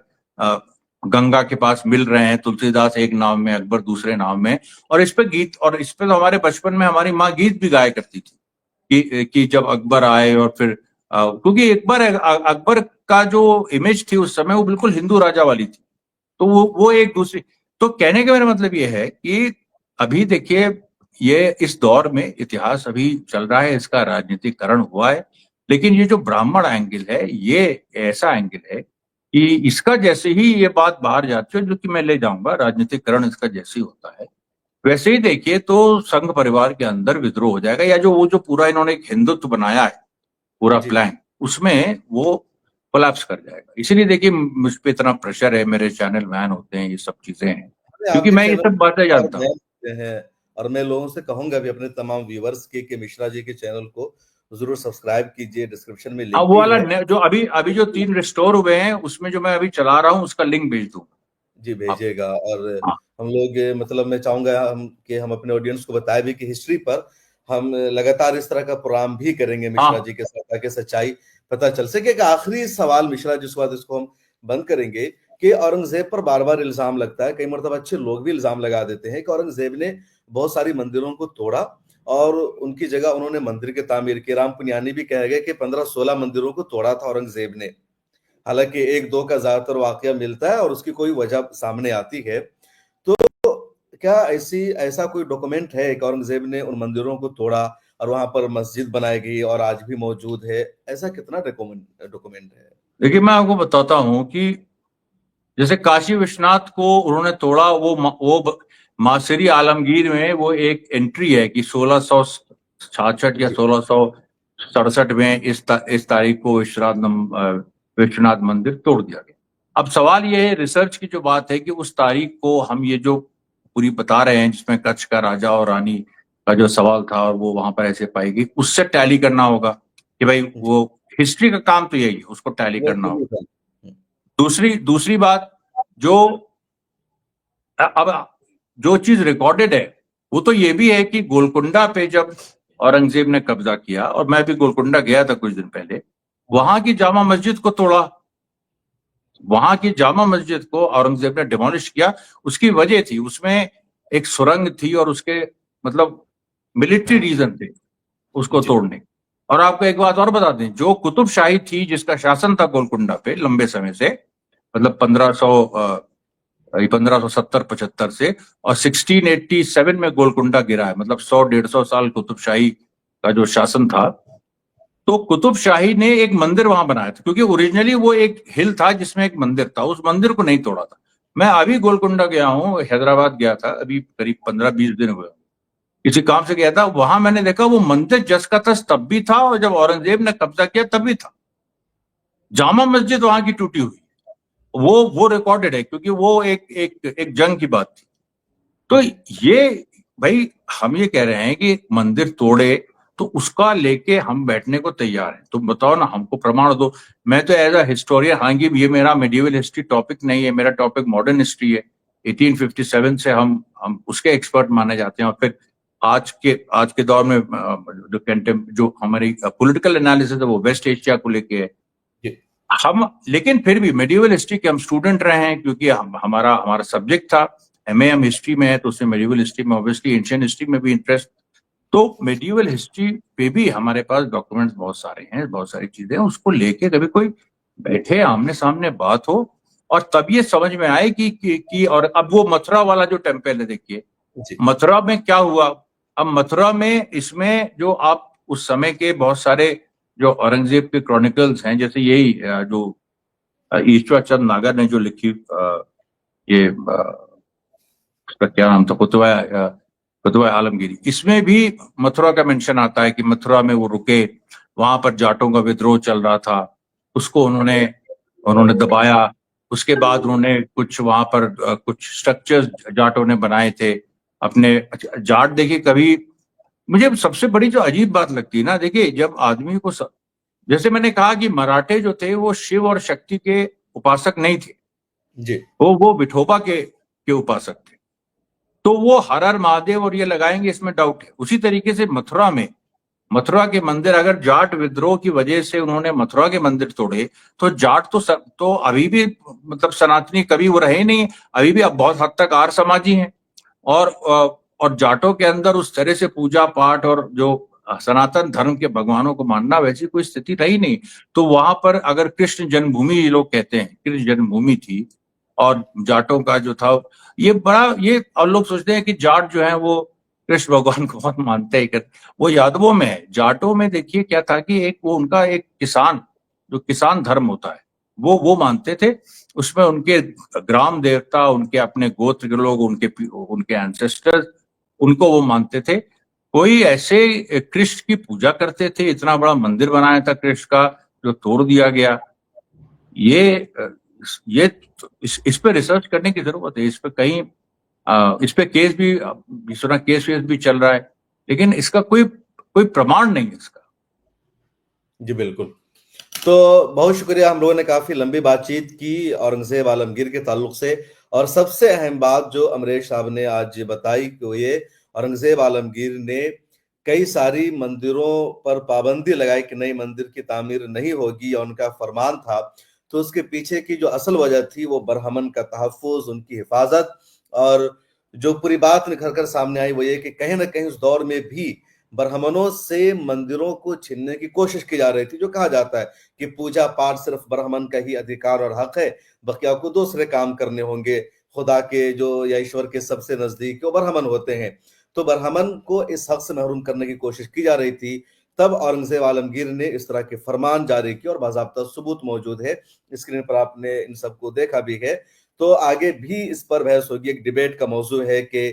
गंगा के पास मिल रहे हैं, तुलसीदास एक नाव में, अकबर दूसरे नाव में। और इस पे गीत, और इस पे तो हमारे बचपन में हमारी माँ गीत भी गाया करती थी कि जब अकबर आए, और फिर क्योंकि अकबर का जो इमेज थी उस समय वो बिल्कुल हिंदू राजा वाली थी। तो वो एक दूसरी, तो कहने का मेरा मतलब ये है कि अभी देखिए, ये इस दौर में इतिहास अभी चल रहा है, इसका राजनीतिकरण हुआ है। लेकिन ये जो ब्राह्मण एंगल है, ये ऐसा एंगल है कि इसका जैसे ही ये बात बाहर जाती है, जो कि मैं ले जाऊंगा, राजनीतिकरण इसका जैसे ही होता है, वैसे ही देखिए तो संघ परिवार के अंदर विद्रोह हो जाएगा, या जो पूरा इन्होंने एक हिंदुत्व बनाया है, पूरा जी। प्लान, उसमें वो कोलैप्स कर जाएगा। इसीलिए देखिए मुझ पे इतना प्रेशर है, मेरे चैनल मैन होते हैं, ये सब चीजें हैं, अरे, क्योंकि आपके मैं ये चैनल सब बातें पर जानता हूँ। मैं हैं, और मैं लोगों से कहूँगा भी, अपने तमाम व्यूअर्स के, कि मिश्रा जी के चैनल को ज़रूर सब्सक्राइब कीजिए, डिस्क्रिप्शन में हाँ, लिंक वो भी वाला है। जो अभी अभी जो 3 रिस्टोर हुए हैं, उसमें जो मैं अभी चला रहा हूँ, उसका लिंक भेज दूँ जी, आपको। भेजिएगा। और हाँ हम लोग, मतलब मैं चाहूँगा हम अपने ऑडियंस को बताएँ भी कि हिस्ट्री पर हम लगातार इस तरह का प्रोग्राम भी करेंगे मिश्रा हाँ जी के साथ, ताकि सच्चाई पता चल सके। एक आखिरी सवाल मिश्रा जी, उसके बाद इसको हम बंद करेंगे, कि औरंगज़ेब पर बार-बार इल्ज़ाम लगता है, कई मर्तबा अच्छे लोग भी इल्ज़ाम लगा देते हैं कि औरंगज़ेब ने बहुत सारी मंदिरों को तोड़ा और उनकी जगह उन्होंने मंदिर की तामीर की। राम पुनियानी भी कह गए कि 15-16 मंदिरों को तोड़ा था औरंगज़ेब ने। हालाँकि 1-2 का ज़्यादातर वाक़या मिलता है और उसकी कोई वजह सामने आती है। तो क्या ऐसा कोई डॉक्यूमेंट है कि औरंगज़ेब ने उन मंदिरों को तोड़ा और वहाँ पर मस्जिद बनाई गई और आज भी मौजूद है? ऐसा कितना डॉक्यूमेंट है? देखिए, मैं आपको बताता हूँ कि जैसे काशी विश्वनाथ को उन्होंने तोड़ा, मासिरी आलमगीर में वो एक एंट्री है कि 1666 या जी, 1667 में इस तारीख को विश्वनाथ मंदिर तोड़ दिया गया। अब सवाल ये है, रिसर्च की जो बात है, कि उस तारीख को हम ये जो पूरी बता रहे हैं, जिसमें कच्छ का राजा और रानी का जो सवाल था और वो वहां पर ऐसे पाई गई, उससे टैली करना होगा कि भाई जी। वो हिस्ट्री का काम तो यही है, उसको टैली वो करना शुरू होगा। था। हुँ, दूसरी दूसरी बात, जो अब जो चीज रिकॉर्डेड है, वो तो ये भी है कि गोलकुंडा पे जब औरंगजेब ने कब्जा किया, और मैं भी गोलकुंडा गया था कुछ दिन पहले, वहां की जामा मस्जिद को तोड़ा। वहां की जामा मस्जिद को औरंगजेब ने डिमोलिश किया। उसकी वजह थी, उसमें एक सुरंग थी, और उसके मतलब मिलिट्री रीजन थे उसको जी, तोड़ने। और आपको एक बात और बता दें, जो कुतुब शाही थी, जिसका शासन था गोलकुंडा पे लंबे समय से, मतलब 1570-75 से, और 1687 में गोलकुंडा गिरा है, मतलब 100-150 साल कुतुब शाही का जो शासन था। तो कुतुब शाही ने एक मंदिर वहां बनाया था, क्योंकि ओरिजिनली वो एक हिल था जिसमें एक मंदिर था, उस मंदिर को नहीं तोड़ा था। मैं अभी गोलकुंडा गया हूँ, हैदराबाद गया था, अभी करीब 15-20 दिन हुए, किसी काम से गया था वहां। मैंने देखा वो मंदिर जस का तस तब भी था, और जब औरंगजेब ने कब्जा किया तब भी था। जामा मस्जिद वहां की टूटी हुई, वो रिकॉर्डेड है, क्योंकि वो एक जंग की बात थी। तो जी। ये, भाई, हम ये कह रहे हैं कि मंदिर तोड़े, तो उसका लेके हम बैठने को तैयार हैं। तुम बताओ ना, हमको प्रमाण दो। मैं तो एज अ हिस्टोरियन, हालांकि ये मेरा मेडिवल हिस्ट्री टॉपिक नहीं है, मेरा टॉपिक मॉडर्न हिस्ट्री है। 1857 से हम उसके एक्सपर्ट माने जाते हैं, और फिर आज के दौर में जो हमारी पॉलिटिकल एनालिसिस है, वो वेस्ट एशिया को लेके है। जी, हम लेकिन फिर भी मेडिवल हिस्ट्री के हम स्टूडेंट रहे हैं, क्योंकि हमारा सब्जेक्ट था। एमए हम हिस्ट्री में है, तो उसमें मेडिवल हिस्ट्री में, ऑब्वियसली एंशियंट हिस्ट्री में भी इंटरेस्ट। तो मेडिवल हिस्ट्री पे भी हमारे पास डॉक्यूमेंट्स बहुत सारे हैं, बहुत सारी चीजें हैं, उसको लेके कभी कोई बैठे, आमने सामने बात हो, और तब ये समझ में आए कि और अब वो मथुरा वाला जो टेम्पल है, देखिए जी। मथुरा में क्या हुआ। अब मथुरा में इसमें जो आप उस समय के बहुत सारे जो औरंगजेब के क्रॉनिकल्स हैं, जैसे यही जो ईश्वर चंद नागर ने जो लिखी ये उसका क्या नाम था, कुतुबा आलमगीरी, इसमें भी मथुरा का मेंशन आता है कि मथुरा में वो रुके, वहां पर जाटों का विद्रोह चल रहा था, उसको उन्होंने उन्होंने दबाया। उसके बाद उन्होंने कुछ वहां पर कुछ स्ट्रक्चर्स जाटों ने बनाए थे अपने। जाट देखिए, कभी मुझे सबसे बड़ी जो अजीब बात लगती है ना, देखिए जब आदमी को जैसे मैंने कहा कि मराठे जो थे वो शिव और शक्ति के उपासक नहीं थे, जी वो विठोबा के उपासक थे। तो वो हर हर महादेव और ये लगाएंगे, इसमें डाउट है। उसी तरीके से मथुरा के मंदिर, अगर जाट विद्रोह की वजह से उन्होंने मथुरा के मंदिर तोड़े, तो जाट तो अभी भी मतलब सनातनी कभी वो रहे नहीं, अभी भी अब बहुत हद तक आर्य समाजी हैं। और जाटों के अंदर उस तरह से पूजा पाठ और जो सनातन धर्म के भगवानों को मानना, वैसी कोई स्थिति रही नहीं। तो वहां पर अगर कृष्ण जन्मभूमि, ये लोग कहते हैं कृष्ण जन्मभूमि थी, और जाटों का जो था ये बड़ा, ये और लोग सोचते हैं कि जाट जो है वो कृष्ण भगवान को बहुत मानते हैं। वो यादवों में है। जाटों में देखिए क्या था कि एक वो उनका एक किसान, जो किसान धर्म होता है, वो मानते थे। उसमें उनके ग्राम देवता, उनके अपने गोत्र के लोग, उनके एंसेस्टर्स, उनको वो मानते थे। कोई ऐसे कृष्ण की पूजा करते थे, इतना बड़ा मंदिर बनाया था कृष्ण का, जो तोड़ दिया गया। ये इस पे रिसर्च करने की जरूरत है। इस पे कहीं इस पे केस भी सुना, केस वेस भी चल रहा है, लेकिन इसका कोई कोई प्रमाण नहीं है इसका। जी बिल्कुल। तो बहुत शुक्रिया, हम लोगों ने काफी लंबी बातचीत की औरंगजेब आलमगीर के ताल्लुक से, और सबसे अहम बात जो अमरेश साहब ने आज बताई कि ये औरंगजेब आलमगीर ने कई सारी मंदिरों पर पाबंदी लगाई कि नई मंदिर की तामीर नहीं होगी, या उनका फरमान था। तो उसके पीछे की जो असल वजह थी वो बरहमन का तहफ़्फ़ुज़, उनकी हिफाजत, और जो पूरी बात निखर कर सामने आई वो ये कि कहीं ना कहीं उस दौर में भी ब्राह्मणों से मंदिरों को छीनने की कोशिश की जा रही थी। जो कहा जाता है कि पूजा पाठ सिर्फ ब्राह्मण का ही अधिकार और हक है, बकिया को दूसरे काम करने होंगे, खुदा के जो या ईश्वर के सबसे नजदीक वो ब्राह्मण होते हैं। तो ब्राह्मण को इस हक से महरूम करने की कोशिश की जा रही थी। तब औरंगजेब आलमगीर ने इस तरह के फरमान जारी किए, और बाज़ाब्ता सबूत मौजूद है, स्क्रीन पर आपने इन सबको देखा भी है। तो आगे भी इस पर बहस होगी, एक डिबेट का मौजू है कि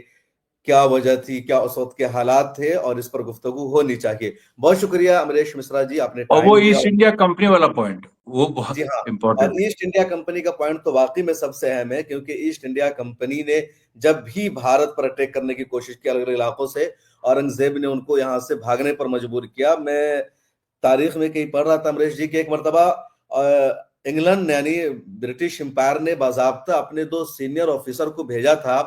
क्या वजह थी, क्या उस वक्त के हालात थे, और इस पर गुफ्तगू होनी चाहिए। बहुत शुक्रिया अमरेश मिश्रा जी, आपने और वो टाइम दिया। ईस्ट इंडिया कंपनी वाला पॉइंट, वो जी बहुत हाँ, और इंपॉर्टेंट है। ईस्ट इंडिया कंपनी का पॉइंट तो वाकई में सबसे अहम है, क्योंकि ईस्ट इंडिया कंपनी ने जब भी भारत पर अटैक करने की कोशिश की अलग अलग इलाकों से, औरंगजेब ने उनको यहाँ से भागने पर मजबूर किया। मैं तारीख में कहीं पढ़ रहा था अमरेश जी के एक मरतबा इंग्लैंड यानी ब्रिटिश एम्पायर ने बाजाब्ता अपने 2 सीनियर ऑफिसर को भेजा था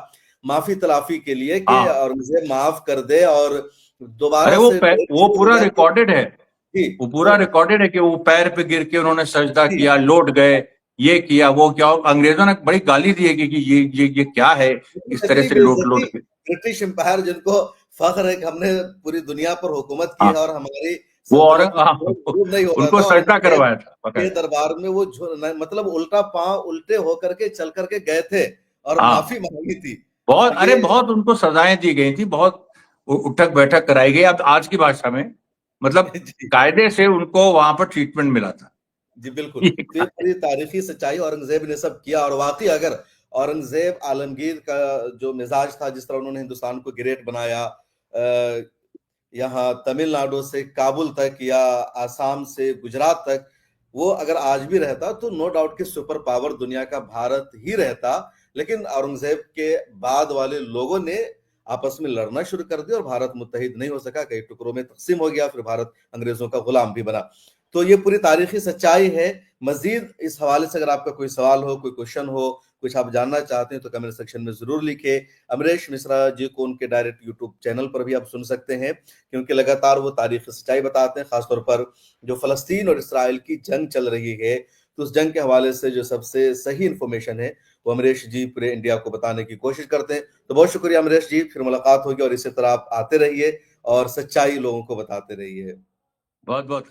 माफी तलाफी के लिए कि हाँ, औरंगजेब माफ कर दे, और अरे दोबारा से लड़ाई वो शुरू हो पूरा जाए तो। रिकॉर्डेड है। जी, वो पूरा तो रिकॉर्डेड है कि वो पैर पे गिर के उन्होंने सजदा जी, किया, लौट गए, ये किया वो किया। और अंग्रेजों ने बड़ी गाली दी है कि ये क्या है, बिल्कुल इस तरह तगड़ी से लौट बेइज्जती। लौट के। ब्रिटिश एम्पायर जिनको फख्र है कि हमने पूरी दुनिया पर हुकूमत की है हाँ, और हमारी वो सल्तनत औरंग में हाँ, कोई मजबूर नहीं होता उनको था, सजदा औरंगजेब करवाया था के बकायदा। दरबार में वो मतलब उल्टा पांव उल्टे होकर के चल करके गए थे और हाँ, माफी मांगी थी। तो बहुत, अरे ये बहुत उनको सजाएं दी गई थी, बहुत उठक बैठक कराई गई। अब आज की भाषा में मतलब जी कायदे से उनको वहां पर ट्रीटमेंट मिला था। जी बिल्कुल। ये तो ये क्या है? पूरी तारीखी सच्चाई औरंगजेब ने सब किया, और वाकई अगर औरंगजेब आलमगीर का जो मिजाज था, जिस तरह उन्होंने हिंदुस्तान को ग्रेट बनाया, यहाँ तमिलनाडु से काबुल तक या आसाम से गुजरात तक, वो अगर आज भी रहता तो नो डाउट कि सुपर पावर दुनिया का भारत ही रहता। लेकिन औरंगजेब के बाद वाले लोगों ने आपस में लड़ना शुरू कर दिया और भारत मुत्तहिद नहीं हो सका, कई टुकड़ों में तकसीम हो गया, फिर भारत अंग्रेजों का गुलाम भी बना। तो ये पूरी तारीखी सच्चाई है। मजीद इस हवाले से अगर आपका कोई सवाल हो, कोई क्वेश्चन हो, कुछ आप जानना चाहते हैं तो कमेंट सेक्शन में जरूर लिखे। अमरेश मिश्रा जी को उनके डायरेक्ट यूट्यूब चैनल पर भी आप सुन सकते हैं, क्योंकि लगातार वो तारीख सच्चाई बताते हैं, खासतौर पर जो फलस्तीन और इसराइल की जंग चल रही है, तो उस जंग के हवाले से जो सबसे सही इंफॉर्मेशन है वो अमरेश जी पूरे इंडिया को बताने की कोशिश करते हैं। तो बहुत शुक्रिया अमरेश जी, फिर मुलाकात होगी, और इसी तरह आप आते रहिए और सच्चाई लोगों को बताते रहिए। बहुत बहुत